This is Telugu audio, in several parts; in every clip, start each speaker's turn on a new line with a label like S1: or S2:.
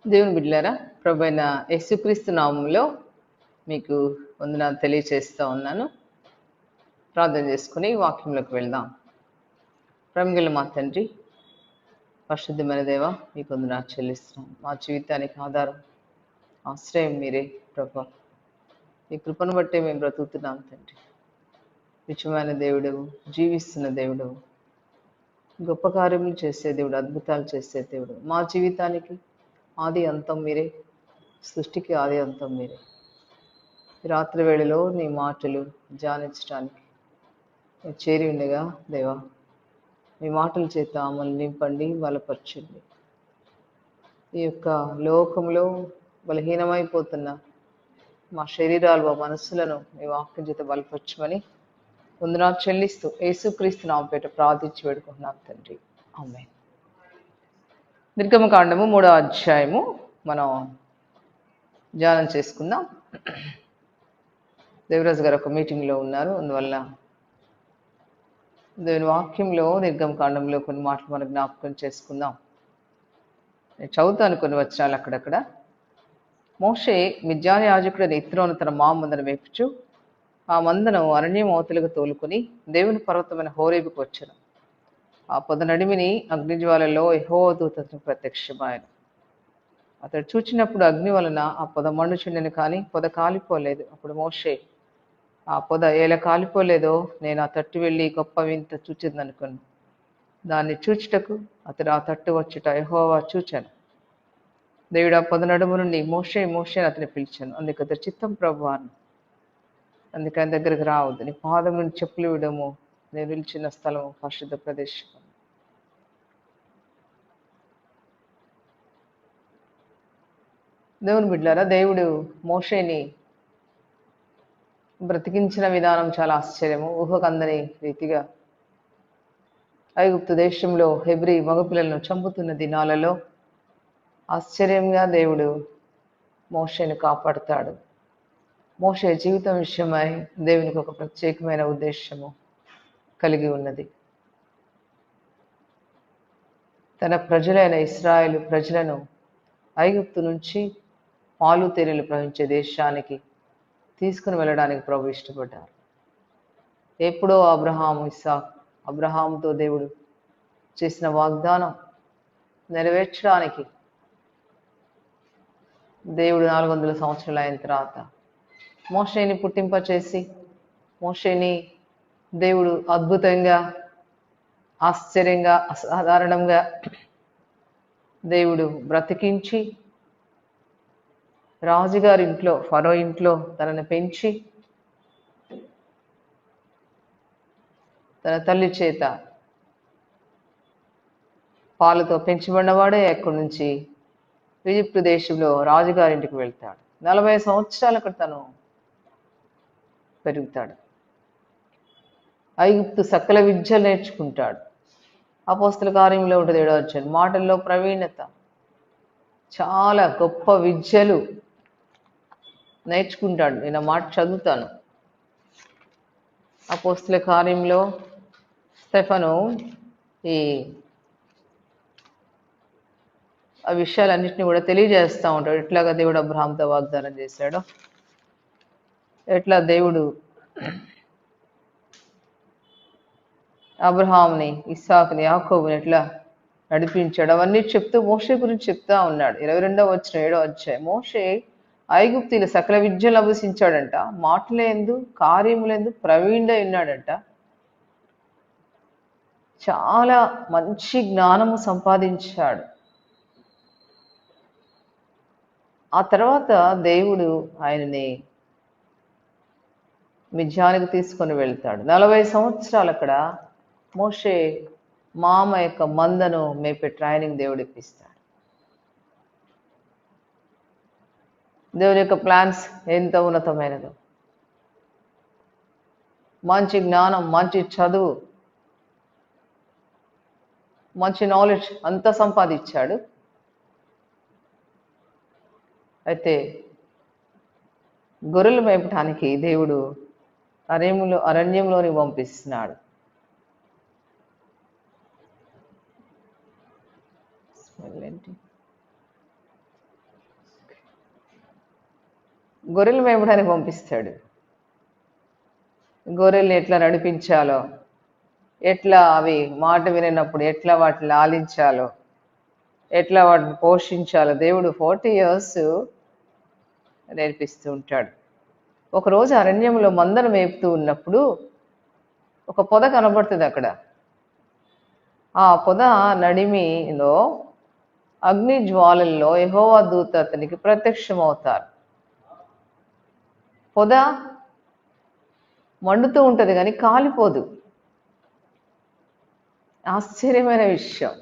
S1: దేవుని బిడ్డలారా, ప్రభువైన యేసుక్రీస్తు నామములో మీకు వందనాలు తెలియచేస్తూ ఉన్నాను. ప్రార్థన చేసుకుని వాక్యంలోకి వెళ్దాం. ప్రేమగల మా తండ్రి, పరిశుద్ధమైన దేవ, మీకు వందనాలు చెల్లిస్తున్నాం. మా జీవితానికి ఆధారం, ఆశ్రయం మీరే ప్రభా. మీ కృపను బట్టే మేము బ్రతుకుతున్నాం తండ్రి. నిజమైన దేవుడవు, జీవిస్తున్న దేవుడవు, గొప్ప కార్యములు చేసే దేవుడు, అద్భుతాలు చేసే దేవుడు. మా జీవితానికి ఆది అంతం మీరే, సృష్టికి ఆది అంతం మీరే. రాత్రి వేళలో నీ మాటలు ధ్యానించడానికి నేను చేరి ఉండగా దేవా, మీ మాటల చేత మమ్మల్ని నింపండి, బలపరచండి. ఈ యొక్క లోకంలో బలహీనమైపోతున్న మా శరీరాలు, మా మనస్సులను మీ వాక్యం చేత బలపరచమని వందనాలు చెల్లిస్తూ యేసుక్రీస్తు నామముపేట ప్రార్థించి వేడుకుంటున్నాం తండ్రి, ఆమేన్. నిర్గమకాండము 3వ అధ్యాయము మనం ధ్యానం చేసుకుందాం. దేవరాజు గారు ఒక మీటింగ్లో ఉన్నారు, అందువల్ల దేవుని వాక్యంలో నిర్గమకాండంలో కొన్ని మాటలు మనం జ్ఞాపకం చేసుకుందాం. నేను చదువుతాను కొన్ని వచనాలు అక్కడక్కడ. మోషే మిద్యాను యాజకుడైన ఇత్రోను తన మందను మేపుచు ఆ మందను అరణ్యం అవతలకు తోలుకొని దేవుని పర్వతమైన హోరేబుకు వచ్చాను. ఆ పొదనడిమిని అగ్నిజ్వాలలో యెహోవా దూత ప్రత్యక్షమాయను. అతడు చూచినప్పుడు అగ్ని వలన ఆ పొద మండుచుండెను, కానీ పొద కాలిపోలేదు. అప్పుడు మోషే, ఆ పొద ఎలా కాలిపోలేదో నేను ఆ తట్టు వెళ్ళి గొప్ప వింత చూచిందనుకుని దాన్ని చూచుటకు అతడు ఆ తట్టు వచ్చుట యెహోవా చూచాను. దేవుడు ఆ పొద నడుము నుండి మోషే మోషే అని అతని పిలిచాను. అందుకు అతడు చిత్తం ప్రభువా అని. అందుకని దగ్గరకు రావద్దు, నీ పాదం నుండి చెప్పులు విడము, నేను నిలిచిన స్థలం పరిశుద్ధ ప్రదేశం. దేవుని బిడ్డలారా, దేవుడు మోషేని బ్రతికించిన విధానం చాలా ఆశ్చర్యము, ఊహకందని రీతిగా. ఐగుప్తు దేశంలో హెబ్రీ మగపిల్లలను చంపుతున్న దినాలలో ఆశ్చర్యంగా దేవుడు మోషేని కాపాడుతాడు. మోషే జీవితం విషయమై దేవునికి ఒక ప్రత్యేకమైన ఉద్దేశము కలిగి ఉన్నది. తన ప్రజలైన ఇశ్రాయేలు ప్రజలను ఐగుప్తు నుంచి పాలు తేనెలు ప్రవహించే దేశానికి తీసుకుని వెళ్ళడానికి ప్రభు ఇష్టపడ్డారు. ఎప్పుడో అబ్రహాముతో దేవుడు చేసిన వాగ్దానం నెరవేర్చడానికి దేవుడు 400 సంవత్సరాలు అయిన తర్వాత మోషేని పుట్టింపచేసి మోషేని దేవుడు అద్భుతంగా, ఆశ్చర్యంగా, అసాధారణంగా దేవుడు బ్రతికించి రాజుగారి ఇంట్లో, ఫరో ఇంట్లో తనని పెంచి తన తల్లి చేత పాలతో పెంచబడినవాడే అక్కడి నుంచి ఈజిప్టు దేశంలో రాజుగారింటికి వెళ్తాడు. 40 సంవత్సరాలకు తను పెరుగుతాడు. ఐగుప్తు సకల విద్యలు నేర్చుకుంటాడు. అపోస్తల కార్యంలో ఉంటుంది 7వ అధ్యాయం. మాటల్లో ప్రవీణత, చాలా గొప్ప విద్యలు నేర్చుకుంటాడు. నేను ఆ మాట చదువుతాను. అపోస్తల కార్యంలో స్టెఫను ఆ విషయాలన్నింటినీ కూడా తెలియజేస్తూ ఉంటాడు. ఎట్లాగా దేవుడు అబ్రహాంతో వాగ్దానం చేశాడో, ఎట్లా దేవుడు అబ్రహాంని, ఇస్సాకుని, యాకోబుని ఎట్లా నడిపించాడు, అవన్నీ చెప్తూ మోషే గురించి చెప్తా ఉన్నాడు. 22వ వచనం 7వ అధ్యాయం. మోషే ఐగుప్తీయుల సకల విద్యలు అభ్యసించాడంట, మాటలేందు కార్యములందు ప్రవీణుడై ఉన్నాడంట, చాలా మంచి జ్ఞానము సంపాదించాడు. ఆ తర్వాత దేవుడు ఆయనని మిద్యానికి తీసుకొని వెళ్తాడు. 40 సంవత్సరాలు అక్కడ మోషే మామ యొక్క మందను మేపే ట్రైనింగ్ దేవుడు ఇప్పిస్తాడు. దేవుని యొక్క ప్లాన్స్ ఎంత ఉన్నతమైనదో, మంచి జ్ఞానం, మంచి చదువు, మంచి నాలెడ్జ్ అంతా సంపాదించాడు. అయితే గొర్రెలు మేపటానికి దేవుడు అరణ్యంలోని పంపిస్తున్నాడు. గొర్రెలు మేపడానికి పంపిస్తాడు. గొర్రెల్ని ఎట్లా నడిపించాలో, ఎట్లా అవి మాట వినప్పుడు ఎట్లా వాటిని లాలించాలో, ఎట్లా వాటిని పోషించాలో దేవుడు 40 years నేర్పిస్తూ ఉంటాడు. ఒకరోజు అరణ్యంలో మందను మేపుతూ ఉన్నప్పుడు ఒక పొద కనబడుతుంది అక్కడ. ఆ పొద నడిమిలో అగ్ని జ్వాలల్లో యెహోవా దూత అతనికి ప్రత్యక్షమవుతారు. పొద మండుతూ ఉంటుంది కానీ కాలిపోదు. ఆశ్చర్యమైన విషయం.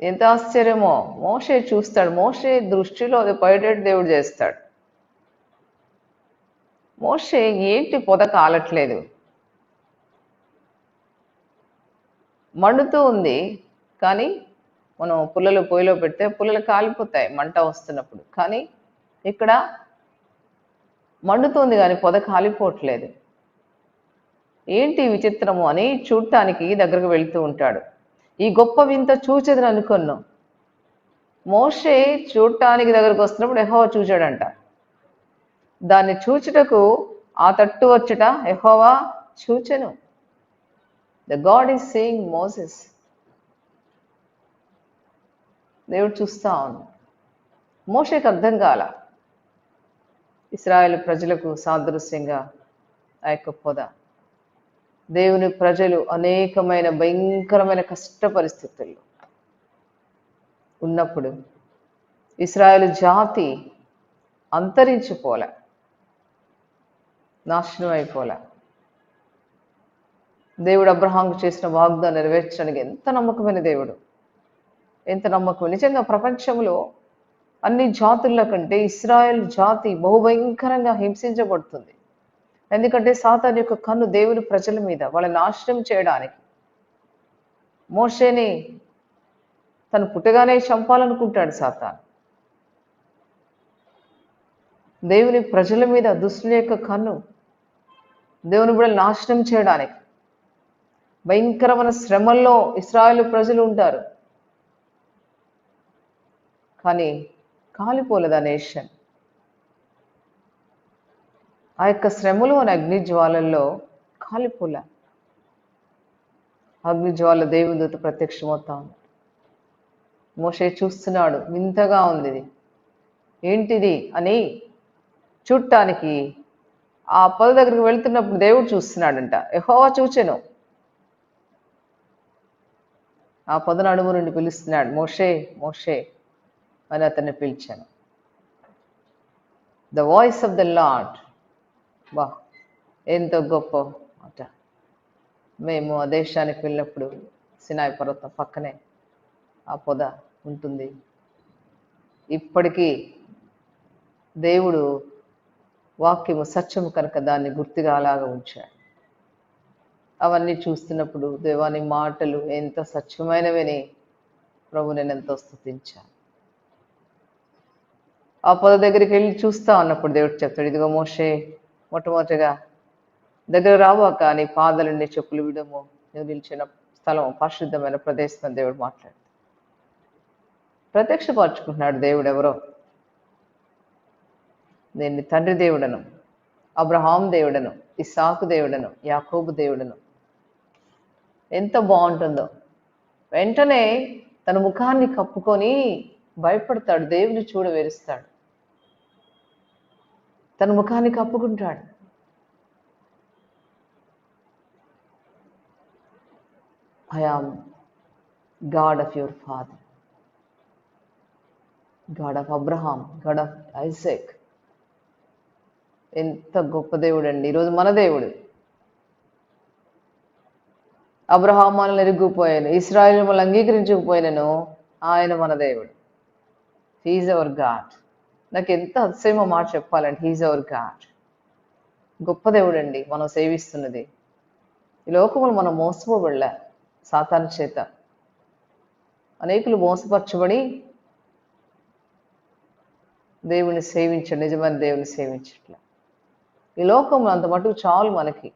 S1: ఎంత ఆశ్చర్యమో! మోషే చూస్తాడు. మోషే దృష్టిలో అది పైటెట్ దేవుడు చేస్తాడు. మోషే ఏంటి పొద కాలట్లేదు, మండుతూ ఉంది కానీ మనం పుల్లలు పొయ్యిలో పెడితే పుల్లలు కాలిపోతాయి మంట వస్తున్నప్పుడు. కానీ ఇక్కడ మండుతుంది కానీ పొద కాలిపోవట్లేదు. ఏంటి విచిత్రము అని చూడటానికి దగ్గరకు వెళ్తూ ఉంటాడు. ఈ గొప్ప వింత చూచేదని అనుకున్నాం. మోషే చూడటానికి దగ్గరకు వస్తున్నప్పుడు యెహోవా చూచాడంట. దాన్ని చూచుటకు ఆ తట్టు వచ్చుట యెహోవా చూచెను. The God is seeing Moses. దేవుడు చూస్తా ఉన్నాడు. మోషేకి అర్థం కాల. ఇశ్రాయేలు ప్రజలకు సాదృశ్యంగా ఆ యొక్క పొద. దేవుని ప్రజలు అనేకమైన భయంకరమైన కష్ట పరిస్థితుల్లో ఉన్నప్పుడు ఇశ్రాయేలు జాతి అంతరించిపోలే, నాశనం అయిపోలే. దేవుడు అబ్రహాంకు చేసిన వాగ్దానం నెరవేర్చడానికి ఎంత నమ్మకమైన దేవుడు, ఎంత నమ్మకం. నిజంగా ప్రపంచంలో అన్ని జాతుల కంటే ఇశ్రాయేల్ జాతి బహుభయంకరంగా హింసించబడుతుంది. ఎందుకంటే సాతాను యొక్క కన్ను దేవుని ప్రజల మీద, వాళ్ళని నాశనం చేయడానికి. మోషేని తను పుట్టగానే చంపాలనుకుంటాడు సాతాను. దేవుని ప్రజల మీద దుష్టుల యొక్క కన్ను, దేవుని బిడ్డలు నాశనం చేయడానికి. భయంకరమైన శ్రమల్లో ఇశ్రాయేలు ప్రజలు ఉంటారు. కానీ కాలిపోలేదు ఆ నేషన్. ఆ యొక్క శ్రమలు అని అగ్ని జ్వాలల్లో కాలిపోలే. అగ్ని జ్వాల దేవుని దూత ప్రత్యక్షమవుతా ఉంది. మోషే చూస్తున్నాడు, వింతగా ఉంది ఇది, ఏంటిది అని చూడటానికి ఆ పొద దగ్గరికి వెళ్తున్నప్పుడు దేవుడు చూస్తున్నాడంట. యెహోవా చూచెను. ఆ పొద నడుము నుండి పిలుస్తున్నాడు, మోషే మోషే అని అతన్ని పిలిచాను. The voice of the lord. బా, ఎంతో గొప్ప మాట. మేము ఆ దేశానికి వెళ్ళినప్పుడు సినాయి పర్వతం పక్కనే ఆ పొద ఉంటుంది. ఇప్పటికీ దేవుడు వాక్యము సత్యము కనుక దాన్ని గుర్తుగా అలాగా ఉంచాడు. అవన్నీ చూస్తున్నప్పుడు దేవాని మాటలు ఎంత సత్యమైనవని ప్రభు నేను ఎంతో స్తుతించాను. ఆ పొద దగ్గరికి వెళ్ళి చూస్తా ఉన్నప్పుడు దేవుడు చెప్తాడు, ఇదిగో మోషే, మొట్టమొదటిగా దగ్గర రావాక నీ పాదాలని చెప్పులు విడము, నువ్వు నిలిచిన స్థలం పరిశుద్ధమైన ప్రదేశం. దేవుడు మాట్లాడు ప్రత్యక్షపరుచుకుంటున్నాడు. దేవుడు ఎవరో, నేను నీ తండ్రి దేవుడను, అబ్రహాం దేవుడను, ఇస్సాకు దేవుడను, యాకోబు దేవుడను. ఎంత బాగుంటుందో. వెంటనే తన ముఖాన్ని కప్పుకొని భయపడతాడు, దేవుని చూడవేరుస్తాడు, తన ముఖాన్ని కప్పుకుంటాడు. I am God of your father, God of Abraham, God of Isaac. ఎంత గొప్ప దేవుడు అండి. ఈరోజు మన దేవుడు. అబ్రహాం మనల్ని ఎరిగిపోయాను, ఇశ్రాయేలు మనల్ని అంగీకరించకపోయినను ఆయన మన దేవుడు. He is our God. నాకు ఎంత అతిశయమో మాట చెప్పాలంటే, హీఈస్ అవర్ గాడ్. గొప్ప దేవుడు అండి మనం సేవిస్తున్నది. ఈ లోకములు మనం మోసపోబడలే సాతాను చేత. అనేకులు మోసపరచబడి దేవుని సేవించండి, నిజమైన దేవుని సేవించట్లే. ఈ లోకంలో అంత మటుకు చాలు మనకి.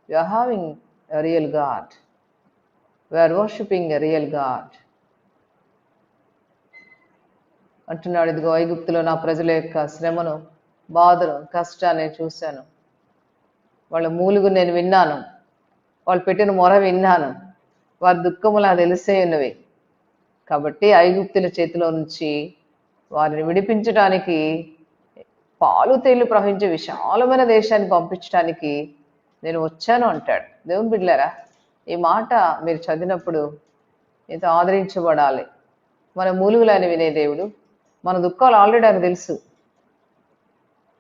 S1: We are having a real God. We are worshipping a real God. అంటున్నాడు, ఇదిగో ఐగుప్తులో నా ప్రజల యొక్క శ్రమను, బాధను, కష్టాన్ని చూశాను. వాళ్ళ మూలుగు నేను విన్నాను, వాళ్ళు పెట్టిన మొర విన్నాను, వారి దుఃఖము నాకు తెలిసే ఉన్నవి. కాబట్టి ఐగుప్తుల చేతిలో నుంచి వారిని విడిపించడానికి, పాలు తేళ్లు ప్రవహించే విశాలమైన దేశాన్ని పంపించడానికి నేను వచ్చాను అంటాడు. దేవుని బిడ్డలారా, ఈ మాట మీరు చదివినప్పుడు ఇంత ఆదరించబడాలి. మన మూలుగులని వినే దేవుడు, మన దుఃఖాలు ఆల్రెడీ ఆయనకు తెలుసు.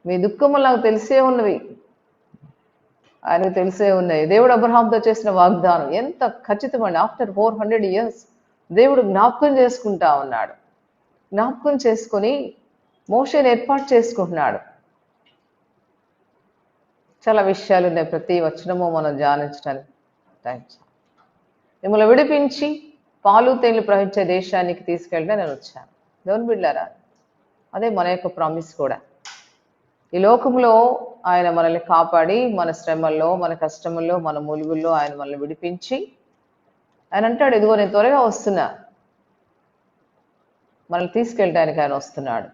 S1: మీ దుఃఖములు నాకు తెలిసే ఉన్నవి, ఆయనకు తెలిసే ఉన్నాయి. దేవుడు అబ్రహాంతో చేసిన వాగ్దానం ఎంత ఖచ్చితమండి. ఆఫ్టర్ 400 years దేవుడు జ్ఞాపకం చేసుకుంటా ఉన్నాడు. జ్ఞాపకం చేసుకొని మోషేని ఏర్పాటు చేసుకుంటున్నాడు. చాలా విషయాలు ఉన్నాయి, ప్రతి వచనము మనం ధ్యానించడానికి థ్యాంక్స్. మిమ్మల్ని విడిపించి పాలు తేళ్లు ప్రవహించే దేశానికి తీసుకెళ్ళినా నేను వచ్చాను. దేవుని బిడ్డలారా, అదే మన యొక్క ప్రామిస్ కూడా. ఈ లోకంలో ఆయన మనల్ని కాపాడి, మన శ్రమల్లో, మన కష్టముల్లో, మన మూలుగుల్లో ఆయన మనల్ని విడిపించి, ఆయన అంటాడు, ఇదిగో నేను త్వరగా వస్తున్నా. మనల్ని తీసుకెళ్ళడానికి ఆయన వస్తున్నాడు.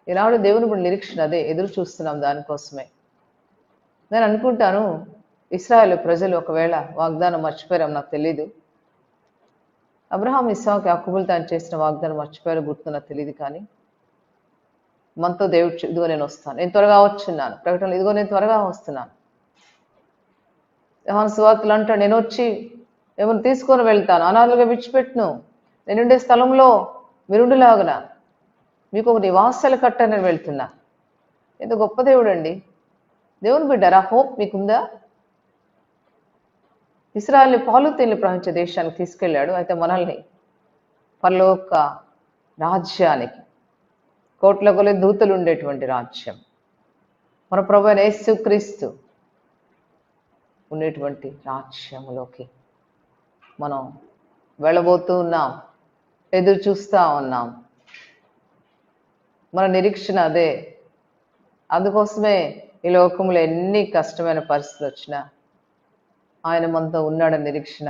S1: ఈనాడు దేవుని ఇప్పుడు నిరీక్షణ అదే, ఎదురు చూస్తున్నాం దానికోసమే. నేను అనుకుంటాను, ఇశ్రాయేలు ప్రజలు ఒకవేళ వాగ్దానం మర్చిపోయారో నాకు తెలీదు. అబ్రహాం, ఇస్సాకు, యాకోబులు తాను చేసిన వాగ్దానం మర్చిపోయారో గుర్తు నాకు తెలియదు. కానీ మనతో దేవుడు, ఇదిగో నేను వస్తాను, నేను త్వరగా వచ్చున్నాను. ప్రకటనలు, ఇదిగో నేను త్వరగా వస్తున్నాను. యోహాను సువార్తలు అంటాడు, నేను వచ్చి ఏమైనా తీసుకొని వెళ్తాను, అనాథలుగా విడిచిపెట్టును, నేనుండే స్థలంలో మీరుండులాగున మీకు ఒక నివాసాలు కట్టని వెళ్తున్నా. ఎంత గొప్ప దేవుడు అండి. దేవుని బిడ్డారా, హోప్ మీకుందా? ఇశ్రాయేలుని పాలు తేళ్లు ప్రవహించే దేశానికి తీసుకెళ్ళాడు. అయితే మనల్ని పరలోక రాజ్యానికి, కోట్ల కొలది దూతలు ఉండేటువంటి రాజ్యం, మన ప్రభువైన యేసుక్రీస్తు ఉండేటువంటి రాజ్యంలోకి మనం వెళ్ళబోతూ ఉన్నాం. ఎదురు చూస్తూ ఉన్నాం. మన నిరీక్షణ అదే. అందుకోసమే ఈ లోకంలో ఎన్ని కష్టమైన పరిస్థితులు వచ్చినా ఆయన మనతో ఉన్నాడని నిరీక్షణ,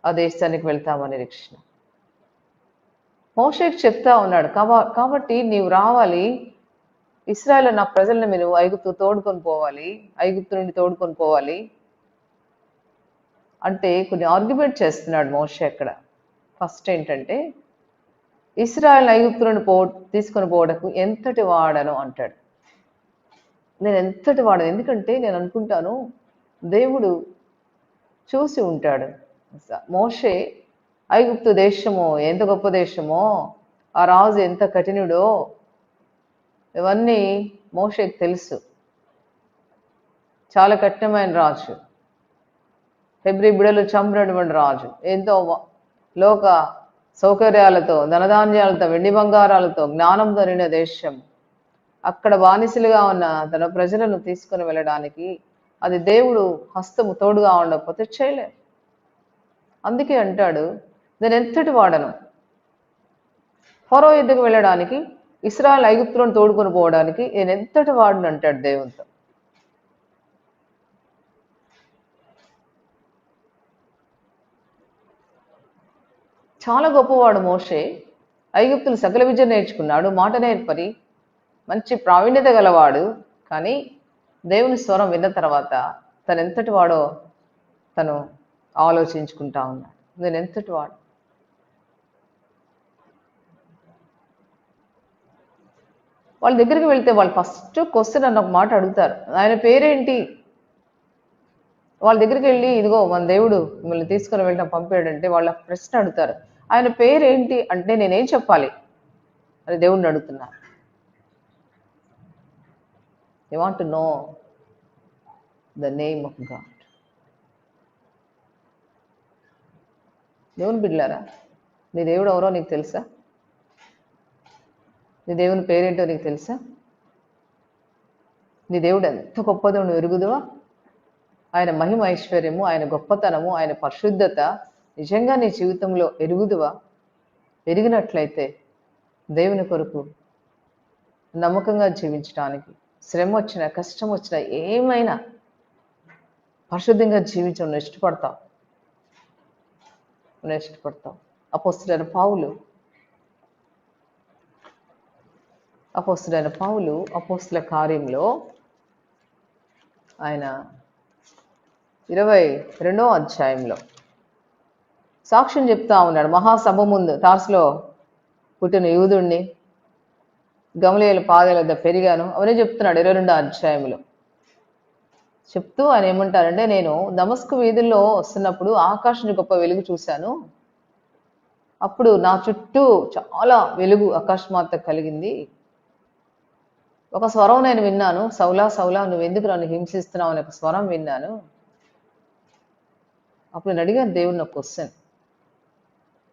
S1: ఆ దేశానికి వెళ్తామని నిరీక్షణ. మోషేకి చెప్తా ఉన్నాడు, కాబట్టి నీవు రావాలి, ఇశ్రాయేలు నా ప్రజల్ని మీరు ఐగుప్తు తోడుకొని పోవాలి, ఐగుప్తు నుండి తోడుకొని పోవాలి అంటే కొన్ని ఆర్గ్యుమెంట్ చేస్తున్నాడు మోషే అక్కడ. ఫస్ట్ ఏంటంటే, ఇశ్రాయేలు ఐగుప్తు నుండి తీసుకొని పోవడకు ఎంతటి వాడను అంటాడు. నేను ఎంతటి వాడను, ఎందుకంటే నేను అనుకుంటాను దేవుడు చూసి ఉంటాడు. మోషే ఐగుప్తు దేశమో ఎంత గొప్ప దేశమో, ఆ రాజు ఎంత కఠినుడో, ఇవన్నీ మోషేకి తెలుసు. చాలా కఠినమైన రాజు, హెబ్రీ బిడలు చంపినటువంటి రాజు, ఎంతో లోక సౌకర్యాలతో, ధనధాన్యాలతో, వెండి బంగారాలతో, జ్ఞానంతో నిండిన దేశం. అక్కడ బానిసలుగా ఉన్న తన ప్రజలను తీసుకుని వెళ్ళడానికి అది దేవుడు హస్తము తోడుగా ఉండకపోతే చేయలేదు. అందుకే అంటాడు, నేను ఎంతటి వాడను, ఫరో యుద్ధకు వెళ్ళడానికి, ఇశ్రాయేలు ఐగుప్తులను తోడుకొని పోవడానికి నేను ఎంతటి వాడను అంటాడు దేవునితో. చాలా గొప్పవాడు మోషే. ఐగుప్తులు సకల విద్య నేర్చుకున్నాడు, మాట నేర్పరి, మంచి ప్రావీణ్యత గలవాడు. కానీ దేవుని స్వరం విన్న తర్వాత తను ఎంతటి వాడో తను ఆలోచించుకుంటా ఉన్నాడు. నేను ఎంతటి వాడు. వాళ్ళ దగ్గరికి వెళ్తే వాళ్ళు ఫస్ట్ క్వశ్చన్ అన్న ఒక మాట అడుగుతారు, ఆయన పేరేంటి? వాళ్ళ దగ్గరికి వెళ్ళి, ఇదిగో మన దేవుడు మిమ్మల్ని తీసుకుని వెళ్ళడం పంపాడంటే వాళ్ళ ప్రశ్న అడుగుతారు, ఆయన పేరేంటి అంటే నేనేం చెప్పాలి అని దేవుడిని అడుగుతున్నా. You want to know the name of God. దేవుని బిడ్డలారా, నీ దేవుడు ఎవరో నీకు తెలుసా? నీ దేవుని పేరేంటో నీకు తెలుసా? నీ దేవుడు ఎంత గొప్పదో నువ్వు ఎరుగుదువా? ఆయన మహిమ ఐశ్వర్యము, ఆయన గొప్పతనము, ఆయన పరిశుద్ధత నిజంగా నీ జీవితంలో ఎరుగుదువా? ఎరిగినట్లయితే దేవుని కొరకు నమ్మకంగా జీవించడానికి, శ్రమ వచ్చినా కష్టం వచ్చినా ఏమైనా పరిశుద్ధంగా జీవించడం ఇష్టపడతావు. అపోస్తలుడైన పౌలు అపోస్తుడైన పౌలు అపోస్తుల కార్యంలో ఆయన 22వ అధ్యాయంలో సాక్ష్యం చెప్తా ఉన్నాడు. మహాసభ ముందు తార్సులో పుట్టిన యూదుణ్ణి, గమలీయేలు పాదాల వద్ద పెరిగాను అవన్నీ చెప్తున్నాడు 22వ అధ్యాయంలో. చెప్తూ ఆయన ఏమంటారంటే, నేను దమస్కు వీధుల్లో వస్తున్నప్పుడు ఆకాశాన్ని గొప్ప వెలుగు చూశాను. అప్పుడు నా చుట్టూ చాలా వెలుగు అకస్మాత్తుగా కలిగింది. ఒక స్వరం నేను విన్నాను, సౌలా సౌలా నువ్వు ఎందుకు నన్ను హింసిస్తున్నావు అనే ఒక స్వరం విన్నాను. అప్పుడు నేను అడిగాను దేవుడిని ఒక క్వశ్చన్,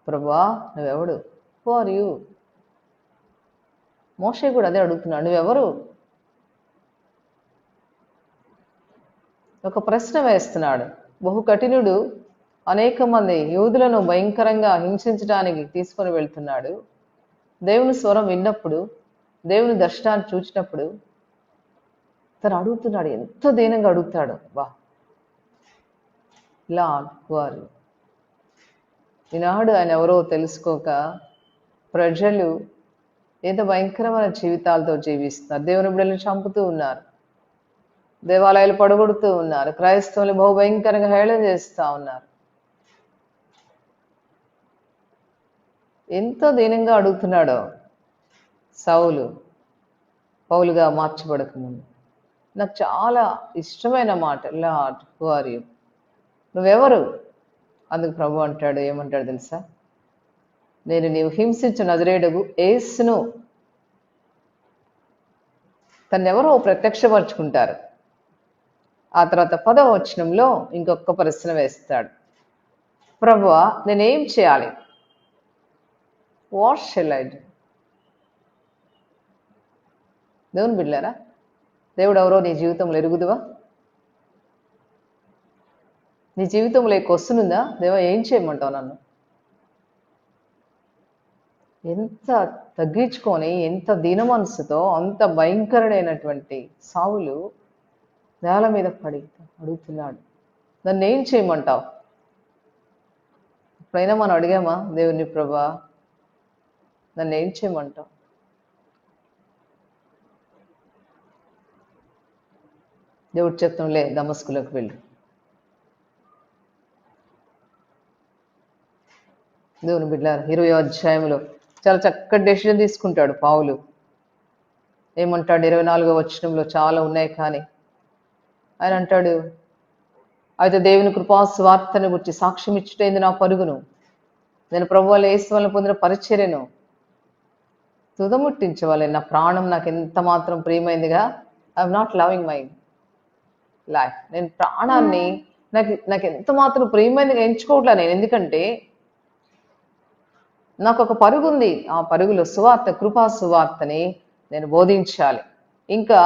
S1: ప్రభువా నువ్వెవడు? Who are you? మోషే కూడా అదే అడుగుతున్నాడు, నువ్వెవరు? ఒక ప్రశ్న వేస్తున్నాడు. బహు కఠినుడు అనేక మంది యూదులను భయంకరంగా హింసించడానికి తీసుకొని వెళ్తున్నాడు. దేవుని స్వరం విన్నప్పుడు, దేవుని దర్శనాన్ని చూసినప్పుడు తను అడుగుతున్నాడు, ఎంత దీనంగా అడుగుతాడు. వా లార్డ్ హూ ఆర్ యూ? ఈనాడు ఆయన ఎవరో తెలుసుకోక ప్రజలు ఎంత భయంకరమైన జీవితాలతో జీవిస్తున్నారు. దేవుని బిడ్డలను చంపుతూ ఉన్నారు, దేవాలయాలు పడగొడుతూ ఉన్నారు, క్రైస్తవులు బహుభయంకరంగా హేళన చేస్తూ ఉన్నారు. ఎంతో దీనంగా అడుగుతున్నాడో సౌలు పౌలుగా మార్చబడకముందు. నాకు చాలా ఇష్టమైన మాట, లార్డ్ హూ ఆర్ యూ? నువ్వెవరు? అందుకు ప్రభు అంటాడు, ఏమంటాడు తెలుసా? నేను నీవు హింసించు నజరేయుడగు యేసును. తన్నెవరో ప్రత్యక్షపరుచుకుంటారు. ఆ తర్వాత 10వ వచనంలో ఇంకొక ప్రశ్న వేస్తాడు, ప్రభువా నేనేం చేయాలి? What shall I do? దేవుని బిడ్డలారా, దేవుడు ఎవరో నీ జీవితంలో ఎరుగుదువా? నీ జీవితంలో ఈ క్వశ్చన్ ఉందా? దేవా ఏం చేయమంటావు నన్ను? ఎంత తగ్గించుకొని, ఎంత దీన మనసుతో, అంత భయంకరుడైనటువంటి సౌలు నేల మీద పడి అడుగుతున్నాడు, నన్ను ఏం చేయమంటావు? ఎప్పుడైనా మనం అడిగామా దేవుని, ప్రభా నన్ను ఏం చేయమంటావు? దేవుడు చెప్తాంలే దమస్కులోకి వెళ్ళు. దేవుని బిడ్డలారా, 20వ అధ్యాయంలో చాలా చక్కటి డెసిషన్ తీసుకుంటాడు పౌలు. ఏమంటాడు 24వ వచనంలో, చాలా ఉన్నాయి కానీ ఆయన అంటాడు, అయితే దేవుని కృపా సువార్తను గురించి సాక్ష్యం ఇచ్చుటైంది నా పరుగును, నేను ప్రభువుల యేసు వలన పొందిన పరిచర్యను తుదముట్టించవాలి. నా ప్రాణం నాకు ఎంత మాత్రం ప్రియమైందిగా, I'm not loving my life. నేను ప్రాణాన్ని నాకు ఎంత మాత్రం ప్రియమైనదిగా ఎంచుకోవట్లే నేను. ఎందుకంటే నాకు ఒక పరుగు ఉంది. ఆ పరుగులో సువార్త, కృపా సువార్తని నేను బోధించాలి. ఇంకా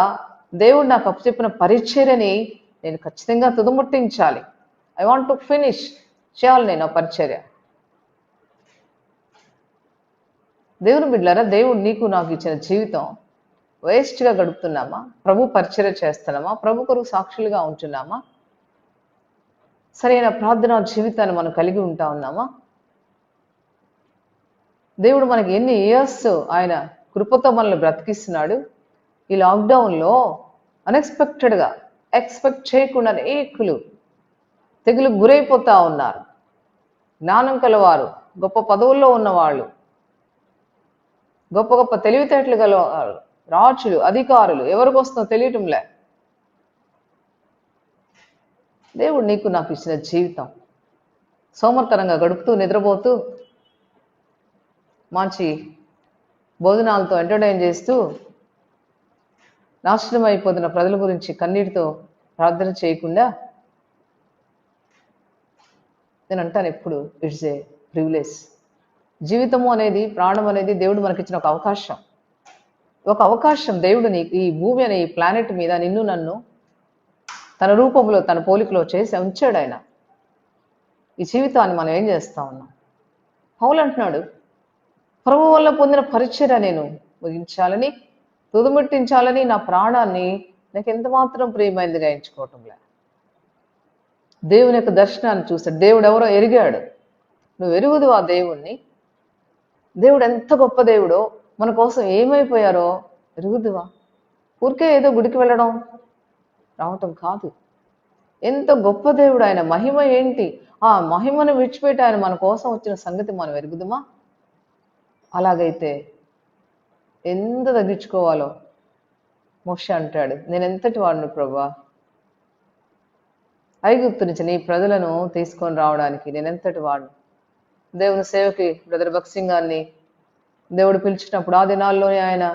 S1: దేవుడు నాకు అప్పచెప్పిన పరిచర్యని నేను ఖచ్చితంగా తుదముట్టించాలి. ఐ వాంట్ టు ఫినిష్ చేయాలి నేను ఆ పరిచర్య. దేవుని బిడ్డలారా, దేవుడు నీకు నాకు ఇచ్చిన జీవితం వేస్ట్గా గడుపుతున్నామా? ప్రభు పరిచర్య చేస్తున్నామా? ప్రభు కొరకు సాక్షులుగా ఉంటున్నామా? సరైన ప్రార్థనా జీవితాన్ని మనం కలిగి ఉంటా ఉన్నామా? దేవుడు మనకి ఎన్ని ఇయర్స్ ఆయన కృపతో మనల్ని బ్రతికిస్తున్నాడు. ఈ లాక్డౌన్లో అన్ఎక్స్పెక్టెడ్గా, ఎక్స్పెక్ట్ చేయకుండా అనేకులు తెగులు గురైపోతూ ఉన్నారు. జ్ఞానం కలవారు, గొప్ప పదవుల్లో ఉన్నవాళ్ళు, గొప్ప గొప్ప తెలివితేటలు గల రాజులు, అధికారులు, ఎవరికి వస్తుందో తెలియటంలే. దేవుడు నీకు నాకు ఇచ్చిన జీవితం సోమర్తనంగా గడుపుతూ, నిద్రపోతూ, మంచి భోజనాలతో ఎంటర్టైన్ చేస్తూ, నాశనం అయిపోతున్న ప్రజల గురించి కన్నీటితో ప్రార్థన చేయకుండా, నేను అంటాను ఎప్పుడు, ఇట్స్ ఏ ప్రివిలేజ్. జీవితము అనేది, ప్రాణం అనేది దేవుడు మనకిచ్చిన ఒక అవకాశం. ఒక అవకాశం దేవుడు నీకు ఈ భూమి అనే ఈ ప్లానెట్ మీద నిన్ను నన్ను తన రూపంలో, తన పోలికలో చేసి ఉంచాడు ఆయన. ఈ జీవితాన్ని మనం ఏం చేస్తా ఉన్నాం? పౌలు అంటున్నాడు, ప్రభు వల్ల పొందిన పరిచర్య నేను ముగించాలని, తుదముట్టించాలని, నా ప్రాణాన్ని నాకు ఎంత మాత్రం ప్రియమైనదిగా ఎంచుకోవటంలే. దేవుని యొక్క దర్శనాన్ని చూస్తాడు. దేవుడు ఎవరో ఎరిగాడు. నువ్వు ఎరుగుదు ఆ దేవుణ్ణి. దేవుడు ఎంత గొప్ప దేవుడో, మన కోసం ఏమైపోయారో ఎరుగుదువా? ఊరికే ఏదో గుడికి వెళ్ళడం రావటం కాదు. ఎంత గొప్ప దేవుడు ఆయన, మహిమ ఏంటి? ఆ మహిమను విడిచిపెట్టి ఆయన మన కోసం వచ్చిన సంగతి మనం ఎరుగుదుమా? అలాగైతే ఎంత తగ్గించుకోవాలో మోషే అంటాడు, నేను ఎంతటి వాడిని ప్రభా, ఐగుప్తు నుంచి నీ ప్రజలను తీసుకొని రావడానికి నేను ఎంతటి వాడిని. దేవుని సేవకి బ్రదర్ భగత్ సింగ్ గారిని దేవుడు పిలిచినప్పుడు ఆ దినాల్లోనే ఆయన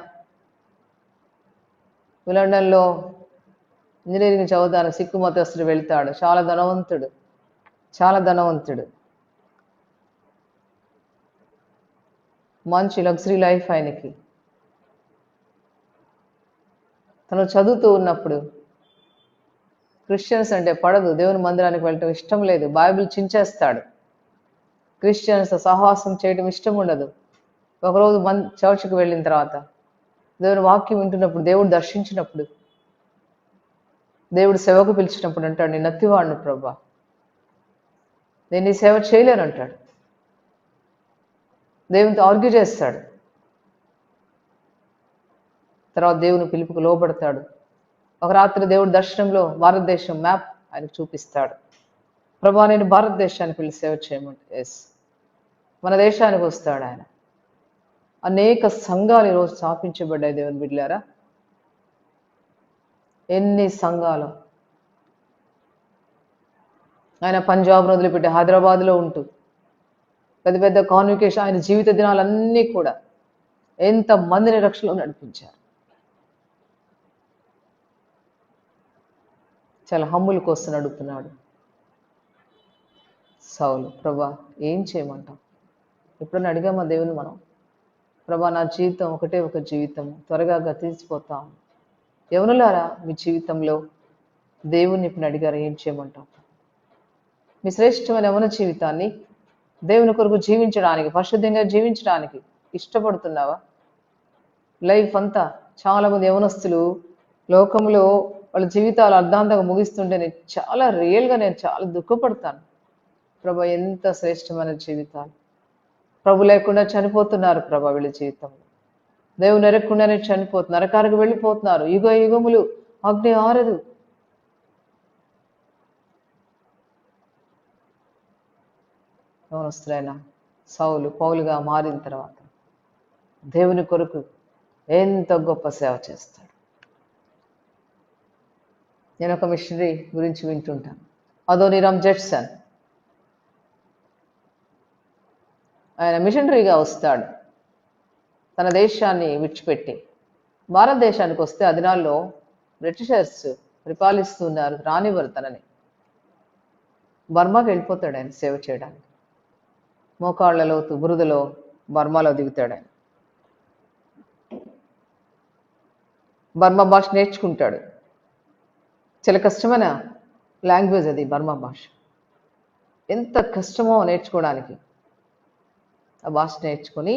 S1: లండన్లో ఇంజనీరింగ్ చదువుతాను, సిక్కు మతస్థుడు వెళ్తాడు. చాలా ధనవంతుడు, మంచి లగ్జరీ లైఫ్ ఆయనకి. తను చదువుతూ ఉన్నప్పుడు క్రిస్టియన్స్ అంటే పడదు, దేవుని మందిరానికి వెళ్ళటం ఇష్టం లేదు, బైబిల్ చించేస్తాడు, క్రిస్టియన్స్ సహవాసం చేయడం ఇష్టం ఉండదు. ఒకరోజు చర్చ్కి వెళ్ళిన తర్వాత దేవుని వాక్యం వింటున్నప్పుడు, దేవుడు దర్శించినప్పుడు, దేవుడు సేవకు పిలిచినప్పుడు అంటాడు, నేను నత్తివాడిని ప్రభా, నేను ఈ సేవ చేయలేను అంటాడు. దేవునితో ఆర్గ్యూ చేస్తాడు. తర్వాత దేవుని పిలుపుకు లోబడతాడు. ఒక రాత్రి దేవుడి దర్శనంలో భారతదేశం మ్యాప్ ఆయనకు చూపిస్తాడు. ప్రభా, నేను భారతదేశానికి వెళ్ళి సేవ చేయమంటే ఎస్, మన దేశానికి వస్తాడు ఆయన. అనేక సంఘాలు ఈరోజు స్థాపించబడ్డాయి దేవుని బిడ్డలారా. ఎన్ని సంఘాలు! ఆయన పంజాబ్ వదిలిపెట్టి హైదరాబాద్లో ఉంటూ పెద్ద పెద్ద కాన్వికేషన్, ఆయన జీవిత దినాలన్నీ కూడా ఎంతమందిని రక్షణలో నడిపించారు. చాలా హంబుల కోసం అడుగుతున్నాడు సౌలు, ప్రభా ఏం చేయమంటాం? ఎప్పుడన్నా అడిగామా దేవుని మనం? ప్రభా, నా జీవితం ఒకటే ఒక జీవితం, త్వరగా గతించిపోతాం. యవనులారా, మీ జీవితంలో దేవుణ్ణి ఇప్పుడు అడిగారు, ఏం చేయమంటాం? మీ శ్రేష్టమైన యవన జీవితాన్ని దేవుని కొరకు జీవించడానికి, పరిశుద్ధంగా జీవించడానికి ఇష్టపడుతున్నావా? లైఫ్ అంతా చాలామంది యవనస్తులు లోకంలో వాళ్ళ జీవితాలు అర్ధాంతంగా ముగిస్తుంటే నేను చాలా దుఃఖపడతాను. ప్రభా, ఎంత శ్రేష్టమైన జీవితాలు! ప్రభు లేకుండా చనిపోతున్నారు ప్రభా, వీళ్ళ జీవితంలో దేవుని ఎరగకుండానే చనిపోతున్నారు, నరకానికి వెళ్ళిపోతున్నారు. యుగములు అగ్ని ఆరదు. యవనస్తులైన సౌలు పౌలుగా మారిన తర్వాత దేవుని కొరకు ఎంత గొప్ప సేవ చేస్తాడు. నేను ఒక మిషనరీ గురించి వింటుంటాను, అదోనిరామ్ జెట్సన్. ఆయన మిషనరీగా వస్తాడు, తన దేశాన్ని విడిచిపెట్టి భారతదేశానికి వస్తే ఆ దినాల్లో బ్రిటిషర్స్ పరిపాలిస్తున్నారు, రానివ్వరు తనని. బర్మాకి వెళ్ళిపోతాడు ఆయన సేవ చేయడానికి. మోకాళ్లలో బురదలో బర్మాలో దిగుతాడు ఆయన. బర్మా భాష నేర్చుకుంటాడు. చాలా కష్టమైన లాంగ్వేజ్ అది బర్మా భాష. ఎంత కష్టమో నేర్చుకోవడానికి. ఆ భాష నేర్చుకొని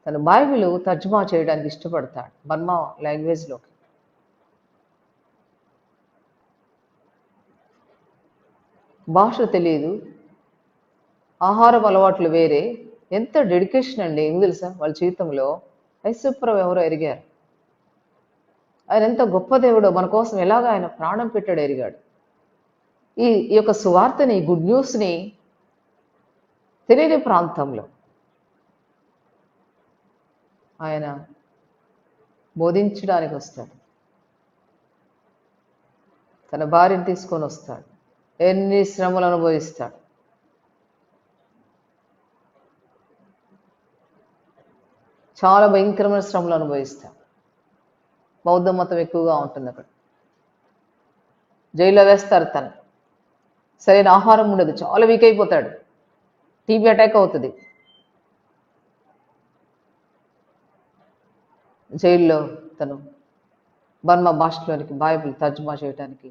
S1: తన బైబిల్ తర్జుమా చేయడానికి ఇష్టపడతాడు బర్మా లాంగ్వేజ్లోకి. భాష తెలియదు, ఆహారం అలవాట్లు వేరే. ఎంత డెడికేషన్ అండి, ఏం తెలుసా వాళ్ళ జీవితంలో. ఐశ్వర్యం ఎవరో ఎరిగారు, ఆయన ఎంత గొప్ప దేవుడో, మన కోసం ఎలాగ ఆయన ప్రాణం పెట్టాడు ఎరిగాడు. ఈ యొక్క సువార్తని, గుడ్ న్యూస్ని తెలియని ప్రాంతంలో ఆయన బోధించడానికి వస్తాడు. తన భార్యను తీసుకొని వస్తాడు, ఎన్ని శ్రమలు అనుభవిస్తాడు. చాలా భయంకరమైన శ్రమలు అనుభవిస్తాడు. బౌద్ధ మతం ఎక్కువగా ఉంటుంది అక్కడ. జైల్లో వేస్తారు, తను సరైన ఆహారం ఉండదు, చాలా వీక్ అయిపోతాడు, టీబీ అటాక్ అవుతుంది. జైల్లో తను బర్మా భాషలోనికి బైబిల్ తర్జుమా చేయడానికి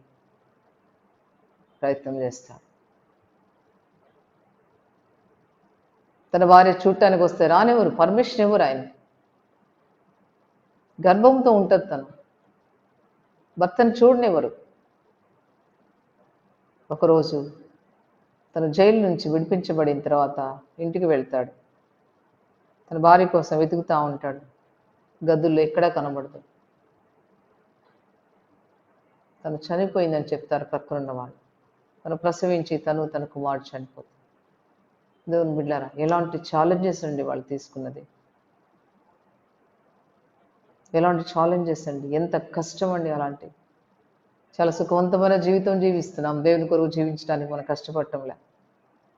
S1: ప్రయత్నం చేస్తాడు. తన భార్య చూడటానికి వస్తే రానివ్వరు, పర్మిషన్ ఇవ్వరు ఆయన. గర్భంతో ఉంటుంది తను, భర్తను చూడనివ్వరు. ఒకరోజు తను జైలు నుంచి విడిపించబడిన తర్వాత ఇంటికి వెళ్తాడు. తన భార్య కోసం వెతుకుతూ ఉంటాడు. గదుల్లో ఎక్కడా కనబడదు. తను చనిపోయిందని చెప్తారు ప్రక్కనున్న వాళ్ళు. తను ప్రసవించి తన కుమారుడు చనిపోతుంది. దేవుని బిడ్డారా, ఎలాంటి ఛాలెంజెస్ అండి వాళ్ళు తీసుకున్నది, ఎలాంటి ఛాలెంజెస్ అండి, ఎంత కష్టం అండి. అలాంటి చాలా సుఖవంతమైన జీవితం జీవిస్తున్నాం, దేవుని కొరకు జీవించడానికి మనం కష్టపడటంలే.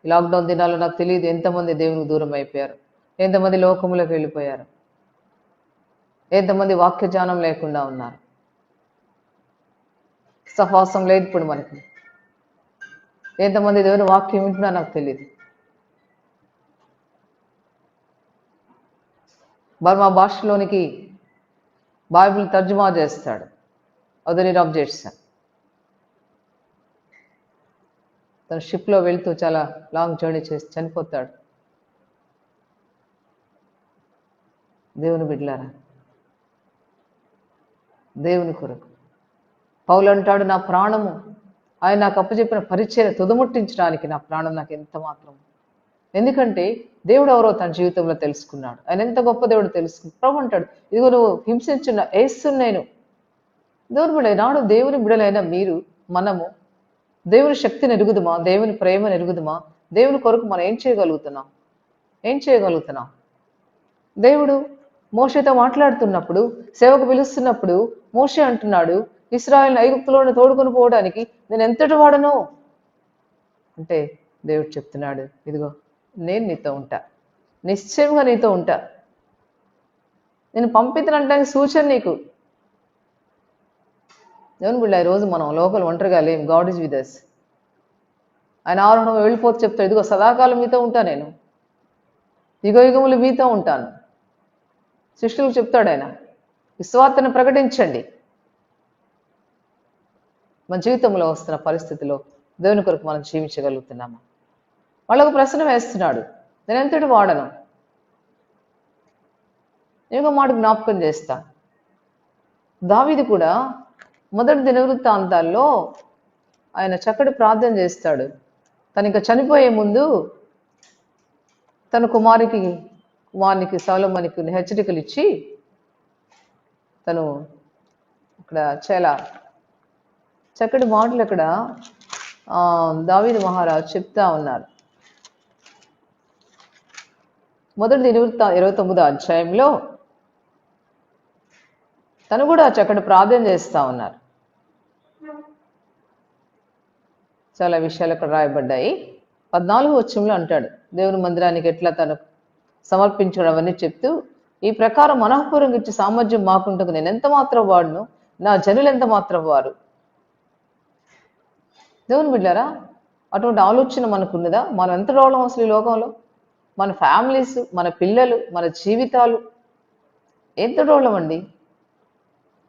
S1: ఈ లాక్డౌన్ దినాల్లో నాకు తెలియదు ఎంతమంది దేవునికి దూరం అయిపోయారు, ఎంతమంది లోకంలోకి వెళ్ళిపోయారు, ఎంతమంది వాక్య జ్ఞానం లేకుండా ఉన్నారు. సహవాసం లేదు ఇప్పుడు మనకి. ఎంతమంది దేవుని వాక్యం వింటున్నా నాకు తెలియదు. బర్మా భాషలోనికి బైబిల్ తర్జుమా చేస్తాడు అదనీరామ్ జేట్సన్. తన షిప్లో వెళ్తూ చాలా లాంగ్ జర్నీ చేసి చనిపోతాడు. దేవుని బిడ్డలారా, దేవుని కొరకు పౌలు అంటాడు, నా ప్రాణము ఆయన నాకు అప్పచెప్పిన పరిచయం తుదముట్టించడానికి నా ప్రాణం నాకు ఎంత మాత్రం. ఎందుకంటే దేవుడు ఎవరో తన జీవితంలో తెలుసుకున్నాడు. ఆయన ఎంత గొప్ప దేవుడు తెలుసుకున్నాడు. ప్రభు అంటాడు, ఇదిగో నువ్వు హింసించిన యేసుని నేను. దేవుని బిడ్డ, నాడు దేవుని బిడ్డలైన మనము దేవుని శక్తిని ఎరుగుదుమా, దేవుని ప్రేమను ఎరుగుదుమా, దేవుని కొరకు మనం ఏం చేయగలుగుతున్నాం? దేవుడు మోషేతో మాట్లాడుతున్నప్పుడు, సేవకు పిలుస్తున్నప్పుడు మోషే అంటున్నాడు, ఇశ్రాయేలును ఐగుప్తులోనే తోడుకొని పోవడానికి నేను ఎంతటి వాడను అంటే, దేవుడు చెప్తున్నాడు, ఇదిగో నేను నీతో ఉంటా, నిశ్చయంగా నీతో ఉంటా, నేను పంపితనంటానికి సూచన నీకు. దేవుని బిడ్డ, ఈరోజు మనం లోకల్ ఒంటరిగా లేం. God is with us. ఆయన ఆరోహణం వెళ్ళిపోతే చెప్తాడు, ఇదిగో సదాకాలం మీతో ఉంటా, నేను యుగ యుగములు మీతో ఉంటాను. శిష్యులకు చెప్తాడు ఆయన, విశ్వార్తను ప్రకటించండి. మన జీవితంలో వస్తున్న పరిస్థితిలో దేవుని కొరకు మనం జీవించగలుగుతున్నామా? వాళ్ళకు ప్రశ్న వేస్తున్నాడు, నేను ఎంతటి వాడను? నేను మాట జ్ఞాపకం చేస్తా. దావీదు కూడా మొదటి దినవృత్తాంతాల్లో ఆయన చక్కటి ప్రార్థన చేస్తాడు. తను ఇంకా చనిపోయే ముందు తన కుమారునికి సొలొమోనుకి హెచ్చరికలు ఇచ్చి, తను ఇక్కడ చాలా చక్కటి మాటలు ఇక్కడ దావీదు మహారాజు చెప్తా ఉన్నారు. మొదటి దినవృత్తాంతం 29వ అధ్యాయంలో తను కూడా చక్కటి ప్రార్థన చేస్తూ ఉన్నారు. చాలా విషయాలు అక్కడ రాయబడ్డాయి. 14వ వచనంలో అంటాడు, దేవుని మందిరానికి ఎట్లా తను సమర్పించడం అవన్నీ చెప్తూ, ఈ ప్రకారం మనఃపూర్వకంగా ఇచ్చే సామర్థ్యం మాకుంటుంది, నేను ఎంత మాత్రం వాడును, నా జనులు ఎంత మాత్రం వారు. దేవుని బిడ్డారా, అటువంటి ఆలోచన మనకున్నదా? మనం ఎంత రోళం అసలు ఈ లోకంలో? మన ఫ్యామిలీస్, మన పిల్లలు, మన జీవితాలు ఎంత రోళం అండి?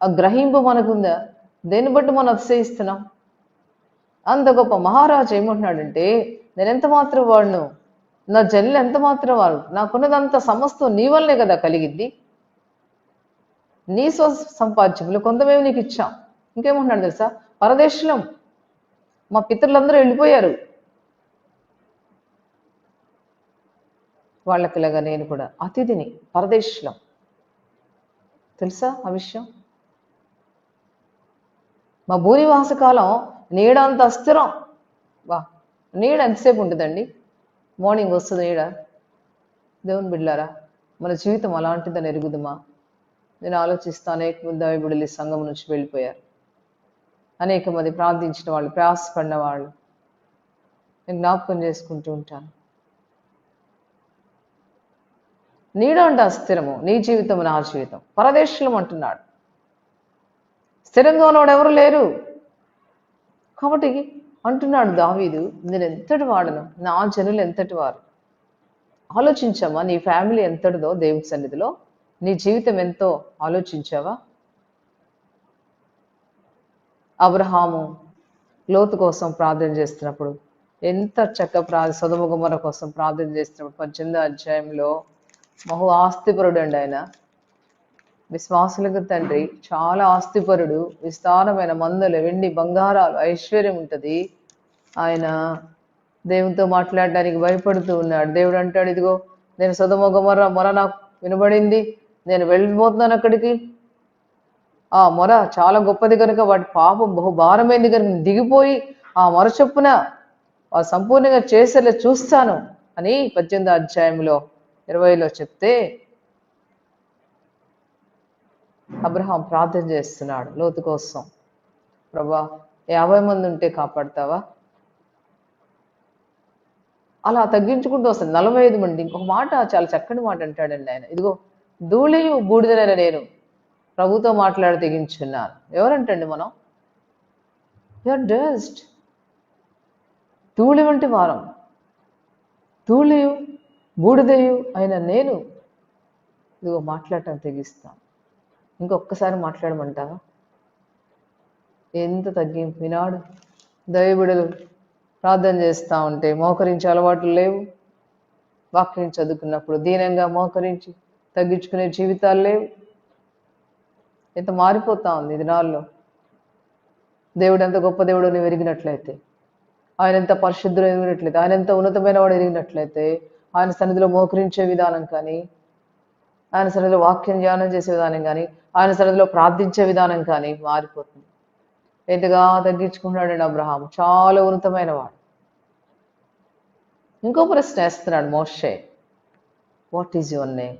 S1: ఆ గ్రహింపు మనకుందా? దేన్ని బట్టి మనం అతిశయిస్తున్నాం? అంత గొప్ప మహారాజు ఏమంటున్నాడంటే, నేను ఎంత మాత్రం వాడును, నా జనులు ఎంత మాత్రం వాడు, నాకున్నదంతా సమస్తం నీ వల్లనే కదా కలిగింది, నీ సంపాద్యములు కొంతమేమి నీకు ఇచ్చాం. ఇంకేమంటున్నాడు తెలుసా? పరదేశం, మా పితరులందరూ వెళ్ళిపోయారు, వాళ్ళకిలాగా నేను కూడా అతిథిని పరదేశం. తెలుసా ఆ విషయం? మా భూనివాస కాలం నీడ అంత అస్థిరం. నీడ ఎంతసేపు ఉంటుందండి? మార్నింగ్ వస్తుంది నీడ. దేవుని బిడ్డలారా, మన జీవితం అలాంటిదని ఎరుగుదుమా? నేను ఆలోచిస్తా, అనేక మంది దైవబిడ్డలు ఈ సంఘం నుంచి వెళ్ళిపోయారు. అనేక మంది ప్రార్థించిన వాళ్ళు, ప్రయాసపడిన వాళ్ళు నేను జ్ఞాపకం చేసుకుంటూ ఉంటాను. నీడ అంటే అస్థిరము, నీ జీవితం నా జీవితం. పరదేశం అంటున్నాడు, స్థిరంగా ఉన్నవాడు ఎవరు లేరు. కాబట్టి అంటున్నాడు దావీదు, నేను ఎంతటి వాడను, నా జనులు ఎంతటి వారు. ఆలోచించామా? నీ ఫ్యామిలీ ఎంతటిదో దేవుని సన్నిధిలో, నీ జీవితం ఎంతో ఆలోచించావా? అబ్రహాము లోతు కోసం ప్రార్థన చేస్తున్నప్పుడు ఎంత సొదొమ గొమొర్ర కోసం ప్రార్థన చేస్తున్నప్పుడు 18వ అధ్యాయంలో బహు ఆస్తిపరుడు అండి ఆయన. విశ్వాసులకు తండ్రి, చాలా ఆస్తిపరుడు, విస్తారమైన మందలు, వెండి బంగారాలు, ఐశ్వర్యం ఉంటుంది. ఆయన దేవునితో మాట్లాడడానికి భయపడుతూ ఉన్నాడు. దేవుడు అంటాడు, ఇదిగో నేను సొదొమ గొమొర్ర మొర నాకు వినబడింది, నేను వెళ్ళిపోతున్నాను అక్కడికి. ఆ మొర చాలా గొప్పది కనుక వాటి పాపం బహు భారమైంది కనుక దిగిపోయి ఆ మొర చొప్పున సంపూర్ణంగా చేసేలా చూస్తాను అని 18వ అధ్యాయంలో 20లో చెప్తే అబ్రహాం ప్రార్థన చేస్తున్నాడు లోతు కోసం. ప్రభా 50 మంది ఉంటే కాపాడతావా? అలా తగ్గించుకుంటూ వస్తుంది. 45 మంది. ఇంకొక మాట, చాలా చక్కని మాట అంటాడండి ఆయన. ఇదిగో ధూళియు బూడిదనైన నేను ప్రభుతో మాట్లాడి తెగించున్నాను. ఎవరంటండి మనం? You are dust. ధూళి వంటి వారం, ధూళియు బూడిదయు అయిన నేను ఇదిగో మాట్లాడటం తెగిస్తాను. ఇంకొక్కసారి మాట్లాడమంటావా? ఎంత తగ్గింపు. ఈనాడు దైవబిడలు ప్రార్థన చేస్తూ ఉంటే మోకరించి అలవాట్లు లేవు. వాక్యం చదువుకున్నప్పుడు దీనంగా మోకరించి తగ్గించుకునే జీవితాలు లేవు. ఎంత మారిపోతా ఉంది ఈ దినాల్లో. దేవుడు ఎంత గొప్ప దేవుడు నువ్వు ఎరిగినట్లయితే, ఆయన ఎంత పరిశుద్ధుడు ఎరిగినట్లయితే, ఆయన ఎంత ఉన్నతమైన వాడు ఎరిగినట్లయితే, ఆయన సన్నిధిలో మోకరించే విధానం కానీ, ఆయన సన్నిధిలో వాక్యం ధ్యానం చేసే విధానం కానీ, ఆయన సన్నిధిలో ప్రార్థించే విధానం కానీ మారిపోతుంది. ఎంతగా తగ్గించుకున్నాడండి అబ్రహాం. చాలా ఉన్నతమైన వాడు. ఇంకో ప్రశ్న వేస్తున్నాడు మోషే, వాట్ ఈజ్ యువర్ నేమ్?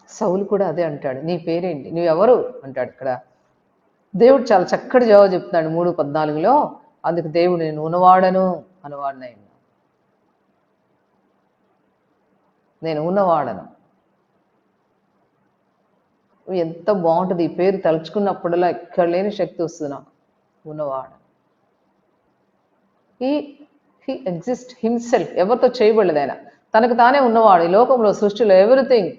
S1: సౌలు కూడా అదే అంటాడు, నీ పేరేంటి, నువ్వెవరు అంటాడు. ఇక్కడ దేవుడు చాలా చక్కటి జవాబు చెప్తున్నాడు 3:14లో. అందుకు దేవుడు నేను ఉన్నవాడను అనువాడనైనా, నేను ఉన్నవాడను. ఎంత బాగుంటుంది ఈ పేరు తలుచుకున్నప్పుడల్లా. ఎక్కడ లేని శక్తి వస్తుంది నాకు. ఉన్నవాడు. He exist himself. ఎవరితో చేయబడలేదు ఆయన, తనకు తానే ఉన్నవాడు. ఈ లోకంలో సృష్టిలో ఎవ్రీథింగ్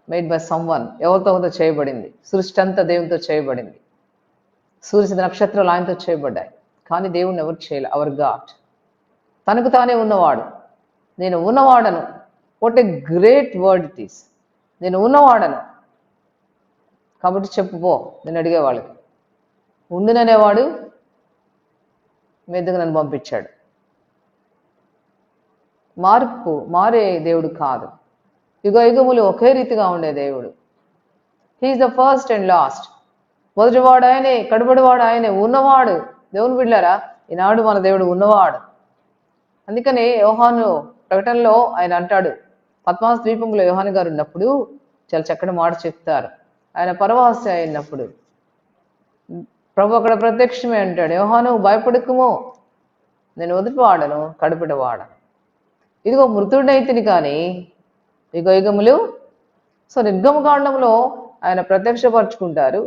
S1: మేడ్ బై సమ్వన్, ఎవరితో ఒకతో చేయబడింది. సృష్టి అంతా దేవునితో చేయబడింది. సూర్య నక్షత్రాలు ఆయనతో చేయబడ్డాయి. కానీ దేవుణ్ణి ఎవరు చేయలే. అవర్ గాడ్ తనకు తానే ఉన్నవాడు. నేను ఉన్నవాడను. What a great word it is. నేను ఉన్నవాడను కాబట్టి చెప్పుపో. నేను అడిగే వాళ్ళకి ఉండుననేవాడు మీదకు నన్ను పంపించాడు. మారే దేవుడు కాదు. యుగ యుగములు ఒకే రీతిగా ఉండే దేవుడు. He is the first and last. మొదటివాడు ఆయనే, కడుబడివాడు ఆయనే, ఉన్నవాడు. దేవుని బిడ్డలారా, ఈనాడు మన దేవుడు ఉన్నవాడు. అందుకని యోహాను ప్రకటనలో ఆయన అంటాడు, పద్మాస్ ద్వీపంలో యోహాను గారు ఉన్నప్పుడు చాలా చక్కటి మాట చెప్తారు. ఆయన పరవాసి అయినప్పుడు ప్రభు అక్కడ ప్రత్యక్షమే అంటాడు, యోహాను భయపడకుము, నేను మొదటి వాడను, కడుపుట వాడను. ఇదిగో మృతుడైతిని కానీ యుగ యుగములు. సో నిర్గమకాండంలో ఆయన ప్రత్యక్షపరుచుకుంటారు.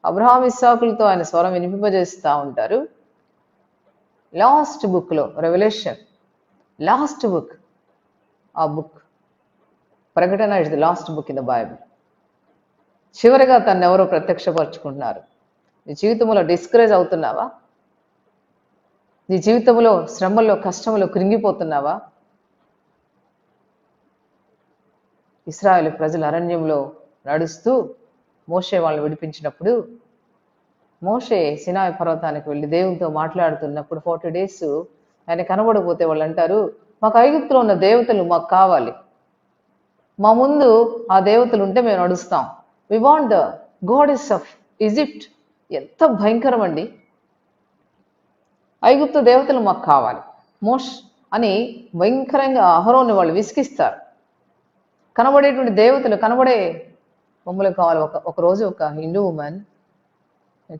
S1: అబ్రహాం ఇస్సాకులతో ఆయన స్వరం వినిపింపజేస్తూ ఉంటారు. లాస్ట్ బుక్లో రెవల్యూషన్, లాస్ట్ బుక్, ఆ బుక్ ప్రకటన is the last book in the Bible. చివరిగా తను ఎవరో ప్రత్యక్షపరుచుకుంటున్నారు. నీ జీవితంలో డిస్కరేజ్ అవుతున్నావా? నీ జీవితంలో శ్రమల్లో కష్టంలో కృంగిపోతున్నావా? ఇశ్రాయేలు ప్రజలు అరణ్యంలో నడుస్తూ మోషే వాళ్ళని విడిపించినప్పుడు, మోషే సినాయి పర్వతానికి వెళ్ళి దేవునితో మాట్లాడుతున్నప్పుడు 40 days ఆయన కనబడకపోతే వాళ్ళు అంటారు, మాకు ఐగుప్తులో ఉన్న దేవతలు మాకు కావాలి, మా ముందు ఆ దేవతలు ఉంటే మేము నడుస్తాం. We want the goddess of Egypt. ఎంత భయంకరం అండి. ఐగుప్తు దేవతలు మాకు కావాలి మోష్ అని భయంకరంగా అహరోన్ని వాళ్ళు విసిగిస్తారు. కనబడేటువంటి దేవతలు, కనబడే బొమ్మలు కావాలి. ఒకరోజు ఒక హిందూ ఉమెన్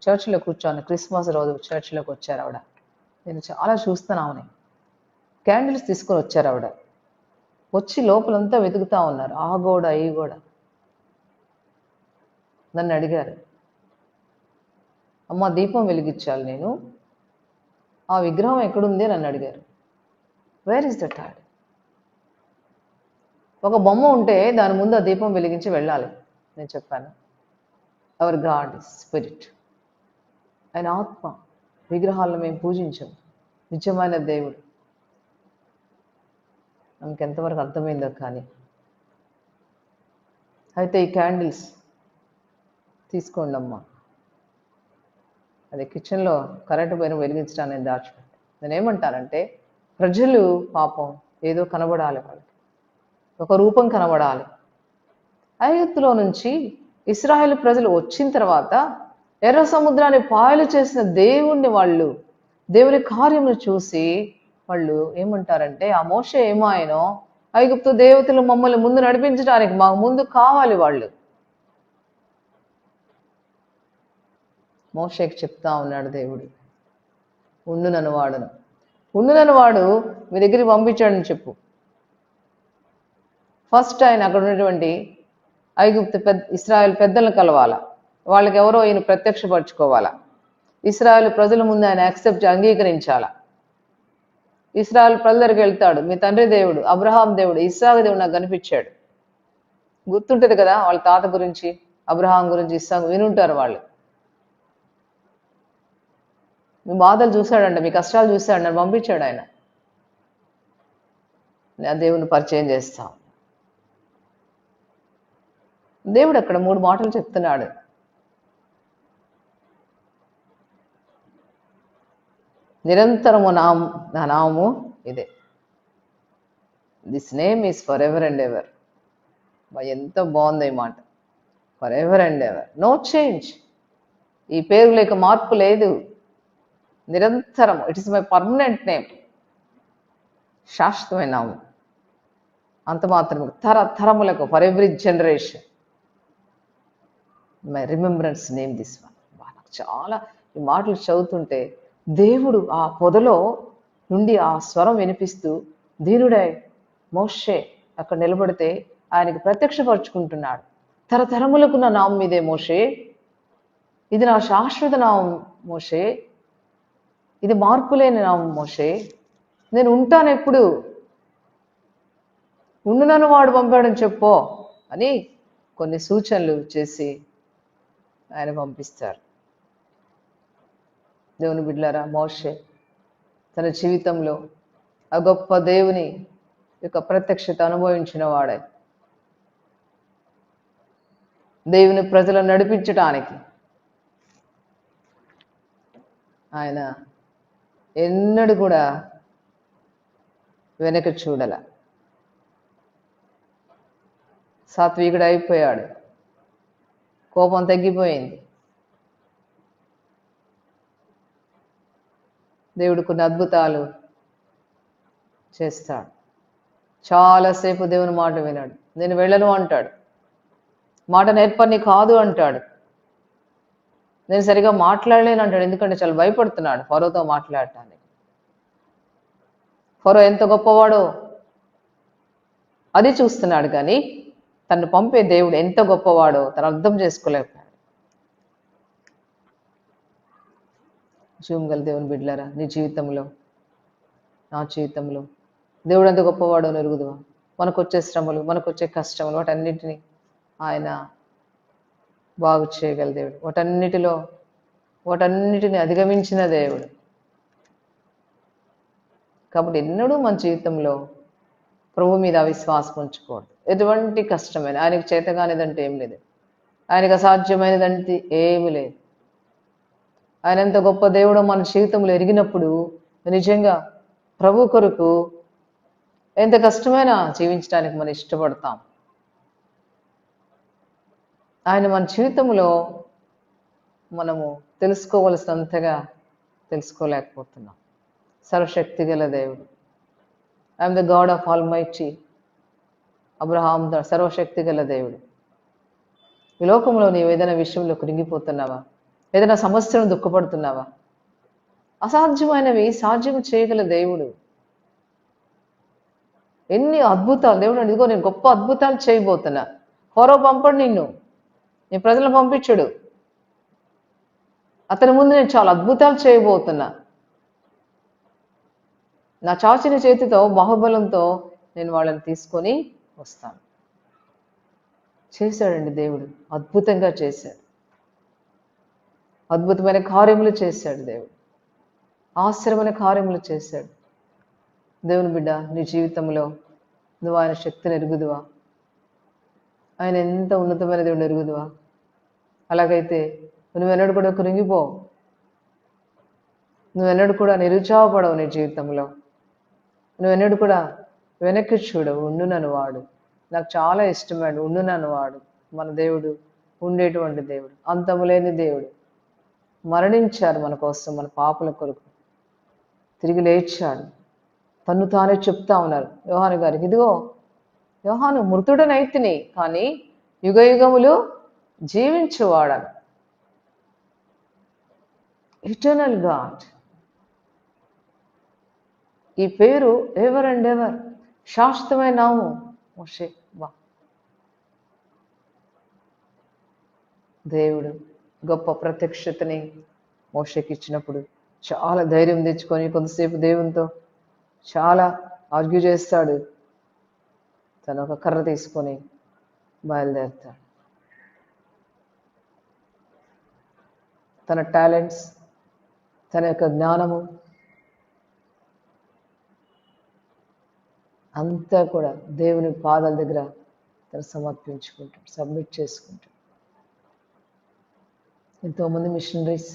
S1: చర్చిలో కూర్చోను, క్రిస్మస్ రోజు చర్చిలోకి వచ్చారు ఆవిడ. నేను చాలా చూస్తున్నామని క్యాండిల్స్ తీసుకొని వచ్చారు ఆవిడ. వచ్చి లోపలంతా వెతుకుతా ఉన్నారు, ఆ గోడ ఈ గోడ. నన్ను అడిగారు, అమ్మ దీపం వెలిగించాలి నేను, ఆ విగ్రహం ఎక్కడుంది అని నన్ను అడిగారు. Where is that thought? ఒక బొమ్మ ఉంటే దాని ముందు ఆ దీపం వెలిగించి వెళ్ళాలి. నేను చెప్పాను, అవర్ గాడ్ ఇస్ స్పిరిట్. ఆయన ఆత్మ. విగ్రహాలను మేము పూజించాం. నిజమైన దేవుడు. మనకి ఎంతవరకు అర్థమైందో కానీ. అయితే ఈ క్యాండిల్స్ తీసుకోండి అమ్మా, అది కిచెన్లో కరెంటు పైన వెలిగించడానికి దాచిపెట్టి. నేనేమంటానంటే, ప్రజలు పాపం ఏదో కనబడాలి, వాళ్ళకి ఒక రూపం కనబడాలి. ఐగుప్తులో నుంచి ఇశ్రాయేలు ప్రజలు వచ్చిన తర్వాత ఎర్ర సముద్రాన్ని పాయలు చేసిన దేవుని దేవుని కార్యములు చూసి వాళ్ళు ఏమంటారంటే, ఆ మోషే ఏమాయనో, ఐగుప్తు దేవతలు మమ్మల్ని ముందు నడిపించడానికి మాకు ముందు కావాలి వాళ్ళు. మోషేకి చెప్తా ఉన్నాడు దేవుడు, ఉండునను వాడు మీ దగ్గరికి పంపించాడని చెప్పు. ఫస్ట్ ఆయన అక్కడ ఉన్నటువంటి ఐగుప్తు ఇశ్రాయేల్ పెద్దలను కలవాలా, వాళ్ళకి ఎవరో ఈయన ప్రత్యక్షపరచుకోవాలా, ఇశ్రాయేల్ ప్రజల ముందు ఆయన అంగీకరించాలా. ఇశ్రాయేల్ ప్రజల దగ్గరికి వెళ్తాడు, మీ తండ్రి దేవుడు అబ్రహాం దేవుడు ఇస్సాకు దేవుడు నాకు కనిపించాడు. గుర్తుంటుంది కదా వాళ్ళ తాత గురించి, అబ్రహాం గురించి, ఇస్సాకు వినుంటారు వాళ్ళు. మీ బాధలు చూశాడంట, మీ కష్టాలు చూశాడు, నన్ను పంపించాడు ఆయన, నేను దేవుని పరిచయం చేస్తాం. దేవుడు అక్కడ 3 మాటలు చెప్తున్నాడు. నిరంతరము నా నామము ఇదే, this name is for ever and ever. ఎంత బాగుంది ఈ మాట, for ever and ever, no change. ఈ పేరు లేక మార్పు లేదు, నిరంతరం. It is my permanent name, శాశ్వతమైన నామం. అంత మాత్రమే, తరములకు, for every generation my remembrance name this one. నాకు చాలా ఈ మాటలు చదువుతుంటే దేవుడు ఆ పొదలో నుండి ఆ స్వరం వినిపిస్తూ దీనుడై మోషే అక్కడ నిలబడితే ఆయనకి ప్రత్యక్షపరుచుకుంటున్నాడు. తరతరములకు నా నామం ఇదే మోషే, ఇది నా శాశ్వత నామం మోషే, ఇది మార్పులేని నామం మోషే, నేను ఉంటాను ఎప్పుడు, ఉండునను వాడు పంపాడని చెప్పో అని కొన్ని సూచనలు చేసి ఆయన పంపిస్తారు. దేవుని బిడ్డలారా, మోషే తన జీవితంలో ఆ గొప్ప దేవుని యొక్క ప్రత్యక్షత అనుభవించిన వాడే. దేవుని ప్రజలను నడిపించడానికి ఆయన ఎన్నడూ కూడా వెనక చూడల. సాత్వికుడు అయిపోయాడు, కోపం తగ్గిపోయింది. దేవుడు కొన్ని అద్భుతాలు చేస్తాడు. చాలాసేపు దేవుని మాట వినాడు. నేను వెళ్ళను అంటాడు, మాట నేర్పని కాదు అంటాడు, నేను సరిగా మాట్లాడలేను అంటాడు. ఎందుకంటే చాలా భయపడుతున్నాడు ఫరోతో మాట్లాడటానికి. ఫరో ఎంత గొప్పవాడో అది చూస్తున్నాడు, కానీ తను పంపే దేవుడు ఎంత గొప్పవాడో తను అర్థం చేసుకోలేకపోయాడు. జీవం దేవుని బిడ్డలారా, నీ జీవితంలో, నా జీవితంలో దేవుడు ఎంత గొప్పవాడో ఎరుగుదువా? మనకొచ్చే శ్రమలు, మనకొచ్చే కష్టములు, వాటన్నిటినీ ఆయన బాగు చేయగల దేవుడు. వాటన్నిటిని అధిగమించిన దేవుడు. కాబట్టి ఎన్నడూ మన జీవితంలో ప్రభు మీద అవిశ్వాసం ఉంచుకోవద్దు. ఎటువంటి కష్టమైన, ఆయనకు చేతగానిదంటే ఏం లేదు, ఆయనకు అసాధ్యమైనదంటే ఏమీ లేదు. ఆయన ఎంత గొప్ప దేవుడో మన జీవితంలో ఎరిగినప్పుడు నిజంగా ప్రభు కొరకు ఎంత కష్టమైనా జీవించడానికి మనం ఇష్టపడతాం. ఆయన మన జీవితంలో మనము తెలుసుకోవలసినంతగా తెలుసుకోలేకపోతున్నాం. సర్వశక్తి గల దేవుడు, I'm the God of all mighty. Abraham సర్వశక్తి గల దేవుడు. ఈ లోకంలో నీవు ఏదైనా విషయంలో కృంగిపోతున్నావా? ఏదైనా సమస్యను దుఃఖపడుతున్నావా? అసాధ్యమైనవి సాధ్యం చేయగల దేవుడు. ఎన్ని అద్భుతాలు దేవుడు, ఇదిగో నేను గొప్ప అద్భుతాలు చేయబోతున్నా. ఫరో పంపడు నిన్ను, నీ ప్రజలను పంపించడు. అతని ముందు నేను చాలా అద్భుతాలు చేయబోతున్నా. నా చాచిన చేతితో, బాహుబలంతో నేను వాళ్ళని తీసుకొని వస్తాను. చేశాడండి దేవుడు, అద్భుతంగా చేశాడు. అద్భుతమైన కార్యములు చేశాడు దేవుడు, ఆశ్చర్యమైన కార్యములు చేశాడు. దేవుని బిడ్డ, నీ జీవితంలో నువ్వు ఆయన శక్తిని ఎరుగుదువా? ఆయన ఎంత ఉన్నతమైన దేవుడు ఎరుగుదువా? అలాగైతే నువ్వెన్నడూ కూడా కృంగిపోవు, నువ్వెన్నడూ కూడా నిరుత్సాహపడవు నీ జీవితంలో. నువ్వు ఎన్నడూ కూడా వెనక్కి చూడవు, ఉండునను వాడు. నాకు చాలా ఇష్టమైన ఉండునను వాడు మన దేవుడు, ఉండేటువంటి దేవుడు, అంతము లేని దేవుడు. మరణించారు మన కోసం, మన పాపల కొరకు, తిరిగి లేచాడు. తను తానే చెప్తా ఉన్నారు యోహాను గారికి, ఇదిగో యోహాను మృతుడనైతిని కానీ యుగ యుగములు జీవించువాడను. Eternal God. ఈ పేరు ఎవర్ అండ్ ఎవర్, శాశ్వతమైన నామం మోషే. వా, దేవుడు గొప్ప ప్రత్యక్షతని మోషేకి ఇచ్చినప్పుడు చాలా ధైర్యం తెచ్చుకొని కొంతసేపు దేవునితో చాలా ఆర్గ్యూ చేస్తాడు. తను ఒక కర్ర తీసుకొని బయలుదేరుతాడు. తన టాలెంట్స్, తన యొక్క జ్ఞానము అంతా కూడా దేవుని పాదాల దగ్గర తను సమర్పించుకుంటాడు, సబ్మిట్ చేసుకుంటాడు. ఎంతోమంది మిషనరీస్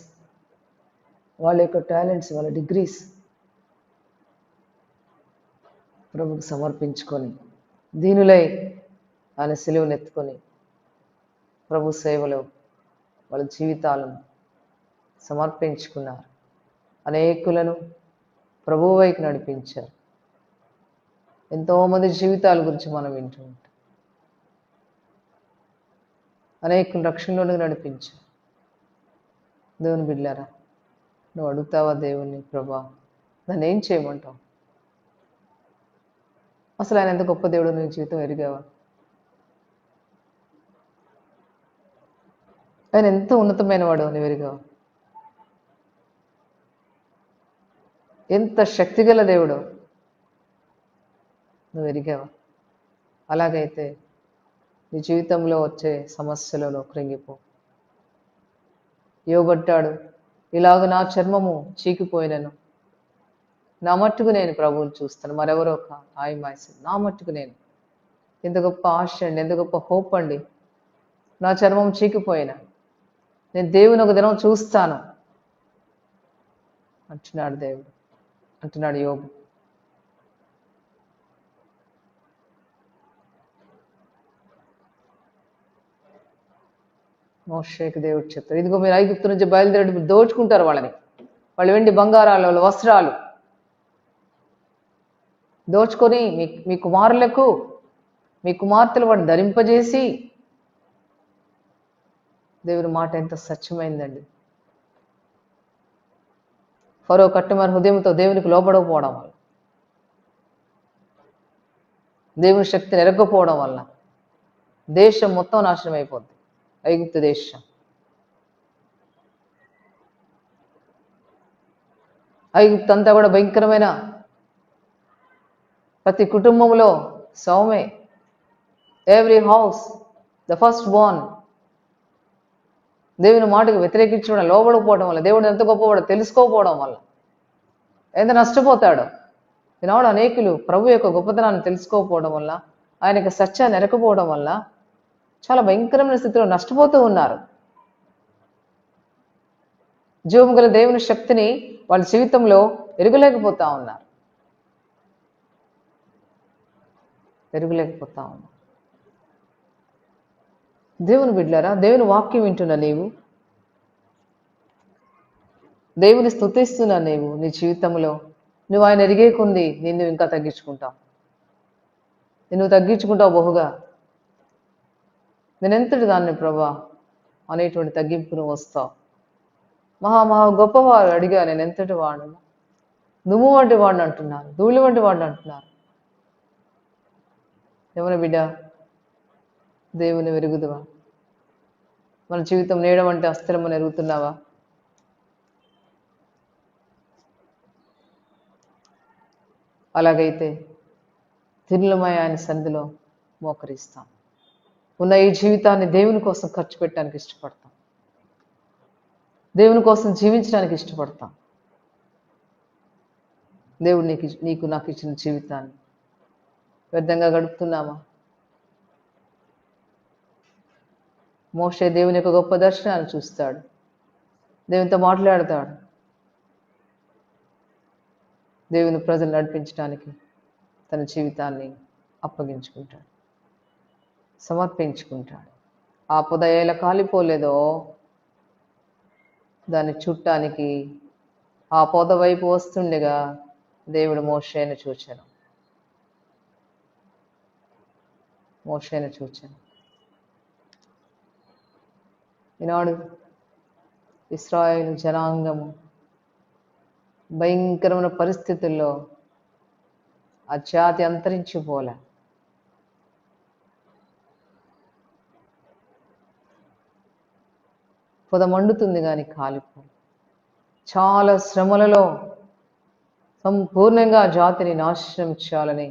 S1: వాళ్ళ యొక్క టాలెంట్స్, వాళ్ళ డిగ్రీస్ ప్రభుకు సమర్పించుకొని దీనులై ఆయన సిలువను ఎత్తుకొని ప్రభు సేవలో వాళ్ళ జీవితాలను సమర్పించుకున్నారు. అనేకులను ప్రభువు వైపు నడిపించారు. ఎంతోమంది జీవితాల గురించి మనం వింటూ ఉంటాం. అనేకులు రక్షణలోకి నడిపించారు. దేవుని బిడ్డలారా, నువ్వు అడుగుతావా దేవుణ్ణి, ప్రభా నన్ను ఏం చేయమంటావు? అసలు ఆయన ఎంత గొప్ప దేవుడు నీ జీవితం ఎరిగావా? ఆయన ఎంత ఉన్నతమైన వాడు నువ్వు ఎరిగావా? ఎంత శక్తిగల దేవుడు నువ్వు ఎరిగావా? అలాగైతే నీ జీవితంలో వచ్చే సమస్యలలో కృంగిపో. యోగొట్టాడు, ఇలాగ నా చర్మము చీకిపోయినను నా మట్టుకు నేను ప్రభువుని చూస్తాను, మరెవరో కాదు. నా మట్టుకు నేను. ఎంత గొప్ప ఆశ అండి, ఎంత గొప్ప హోప్ అండి. నా చర్మం చీకిపోయినా నేను దేవుని ఒక దినం చూస్తాను అంటున్నాడు దేవుడు, అంటున్నాడు యోబు. మోషేకి దేవుడు చెప్తాడు, ఇదిగో మీరు ఐగుప్తు నుంచి బయలుదేరి దోచుకుంటారు వాళ్ళని, వాళ్ళు వెండి బంగారాలు, వాళ్ళ వస్త్రాలు దోచుకొని మీ కుమారులకు మీ కుమార్తెలు వాడిని ధరింపజేసి. దేవుని మాట ఎంత సత్యమైందండి. ఫరో కట్టుమర హృదయంతో దేవునికి లోబడకపోవడం వల్ల, దేవుని శక్తిని ఎరగకపోవడం వల్ల దేశం మొత్తం నాశనం అయిపోద్ది. ఐగుప్తు దేశం, ఐగుప్తు అంతా కూడా భయంకరమైన, ప్రతి కుటుంబంలో సౌమే, every house the first born దేవుని మాటకు వ్యతిరేకించడం, లోబడకపోవడం వల్ల, దేవుడు ఎంత గొప్పవాడో తెలుసుకోకపోవడం వల్ల ఎంత నష్టపోతాడో. ఈనాడు అనేకులు ప్రభు యొక్క గొప్పతనాన్ని తెలుసుకోకపోవడం వల్ల, ఆయన యొక్క సత్యాన్ని ఎరకపోవడం వల్ల చాలా భయంకరమైన స్థితిలో నష్టపోతూ ఉన్నారు. జీవము గల దేవుని శక్తిని వాళ్ళ జీవితంలో ఎరగలేకపోతా ఉన్నారు. దేవుని బిడ్డలారా, దేవుని వాక్యం వింటున్నా నీవు, దేవుని స్తుతిస్తున్నా నీవు, నీ జీవితంలో నువ్వు ఆయన ఎరిగే కొంది నిన్ను ఇంకా తగ్గించుకుంటావు. నువ్వు తగ్గించుకుంటావు బహుగా. నేనెంతటి దాన్ని ప్రభా అనేటువంటి తగ్గింపు నువ్వు వస్తావు. మహా గొప్పవారు అడిగా, నేను ఎంతటి వాడు, నువ్వు వంటి వాడిని అంటున్నారు, ధూళి వంటి వాడిని అంటున్నారు. ఎవరి బిడ్డ, దేవుని వెరుగుదువా? మన జీవితం నేడం అంటే అస్థిరమని ఎరుగుతున్నావా? అలాగైతే తిరులమయ ఆయన సన్నిధిలో మోకరిస్తాం. ఉన్న ఈ జీవితాన్ని దేవుని కోసం ఖర్చు పెట్టడానికి ఇష్టపడతాం, దేవుని కోసం జీవించడానికి ఇష్టపడతాం. దేవుడు నీకు నాకు ఇచ్చిన జీవితాన్ని వ్యర్థంగా గడుపుతున్నామా? మోషే దేవుని యొక్క గొప్ప దర్శనాన్ని చూస్తాడు, దేవునితో మాట్లాడతాడు. దేవుని ప్రజలు నడిపించడానికి తన జీవితాన్ని అప్పగించుకుంటాడు, సమర్పించుకుంటాడు. ఆ పొద ఎలా కాలిపోలేదో దాన్ని చుట్టానికి ఆ పొద వైపు వస్తుండగా దేవుడు మోషేను చూచాను. ఈనాడు ఇశ్రాయేలు జనాంగము భయంకరమైన పరిస్థితుల్లో ఆ జాతి అంతరించిపోలే. పొద మండుతుంది కానీ కాలిపోలే. చాలా శ్రమలలో సంపూర్ణంగా ఆ జాతిని నాశనం చేయాలని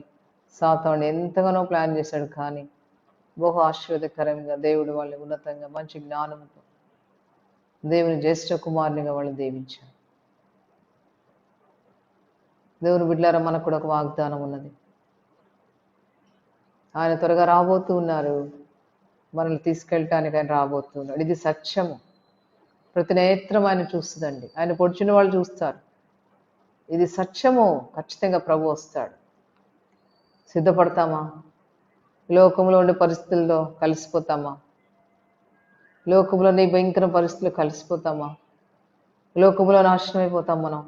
S1: సాతానుడు ఎంతగానో ప్లాన్ చేశాడు. కానీ బహు ఆశీర్వాదకరంగా దేవుడు వాళ్ళని ఉన్నతంగా మంచి జ్ఞానంతో దేవుని జ్యేష్ఠ కుమారునిగా వాళ్ళు దీవించారు. దేవుని బిడ్డలారా, మనకు కూడా ఒక వాగ్దానం ఉన్నది. ఆయన త్వరగా రాబోతూ ఉన్నారు. మనల్ని తీసుకెళ్ళటానికి ఆయన రాబోతున్నాడు. ఇది సత్యము. ప్రతి నేత్రం ఆయన చూస్తుందండి. ఆయన పొడిచిన వాళ్ళు చూస్తారు. ఇది సత్యము. ఖచ్చితంగా ప్రభు వస్తాడు. సిద్ధపడతామా? లోకంలో ఉండే పరిస్థితుల్లో కలిసిపోతామా? లోకంలో నీ భయంకర పరిస్థితుల్లో కలిసిపోతామా? లోకంలో నాశనం అయిపోతాం మనం?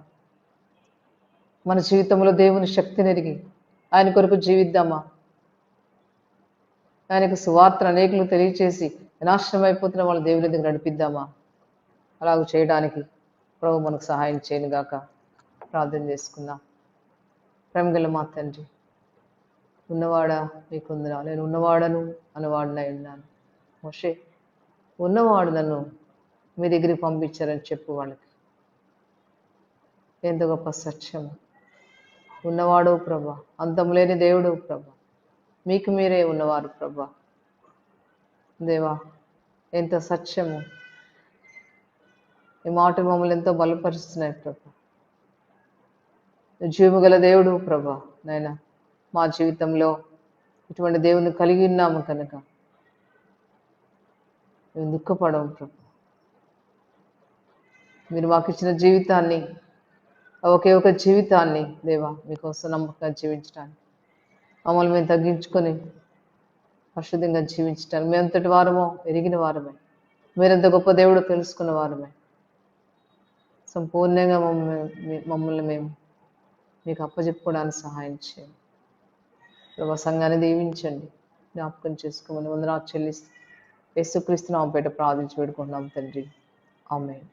S1: మన జీవితంలో దేవుని శక్తిని ఎరిగి ఆయన కొరకు జీవిద్దామా? ఆయనకు సువార్తను అనేకులు తెలియచేసి నాశనం అయిపోతున్న వాళ్ళు దేవుని దగ్గర నడిపిద్దామా? అలాగ చేయడానికి ప్రభు మనకు సహాయం చేయను గాక. ప్రార్థన చేసుకుందాం. ప్రేమగల మా తండ్రి, ఉన్నవాడా నీకు ఉందిరా, నేను ఉన్నవాడను అన్నవాడినై ఉన్నాను. మోషే, ఉన్నవాడు నన్ను మీ దగ్గరికి పంపించారని చెప్పు వాళ్ళకి. ఎంత గొప్ప సత్యము. ఉన్నవాడు ప్రభా, అంతం లేని దేవుడు ప్రభా, మీకు మీరే ఉన్నవారు ప్రభా. దేవా, ఎంత సత్యము. ఈ మాట మమ్మల్ని ఎంతో బలపరుస్తున్నాయి ప్రభా. జీవము గల దేవుడు ప్రభా. నాయన, మా జీవితంలో ఇటువంటి దేవుని కలిగి ఉన్నాము కనుక మేము దుఃఖపడము ప్రభా. మీరు మాకు ఇచ్చిన జీవితాన్ని, ఒకే ఒక జీవితాన్ని దేవా మీకోసం నమ్మకంగా జీవించడానికి, మమ్మల్ని మేము తగ్గించుకొని పరిశుద్ధంగా జీవించడానికి మేమంతటి వారమో ఎరిగిన వారమే, మీరెంత గొప్ప దేవుడో తెలుసుకున్న వారమే. సంపూర్ణంగా మమ్మల్ని మేము మీకు అప్పచెప్పుకోవడానికి సహాయం చేయండి ప్రభా. సంఘాన్ని దీవించండి, జ్ఞాపకం చేసుకోమని వందనాలు చెల్లిస్తూ యేసుక్రీస్తు నామముపేట ప్రార్థించి వేడుకుంటున్నాం తండ్రి. ఆమేన్.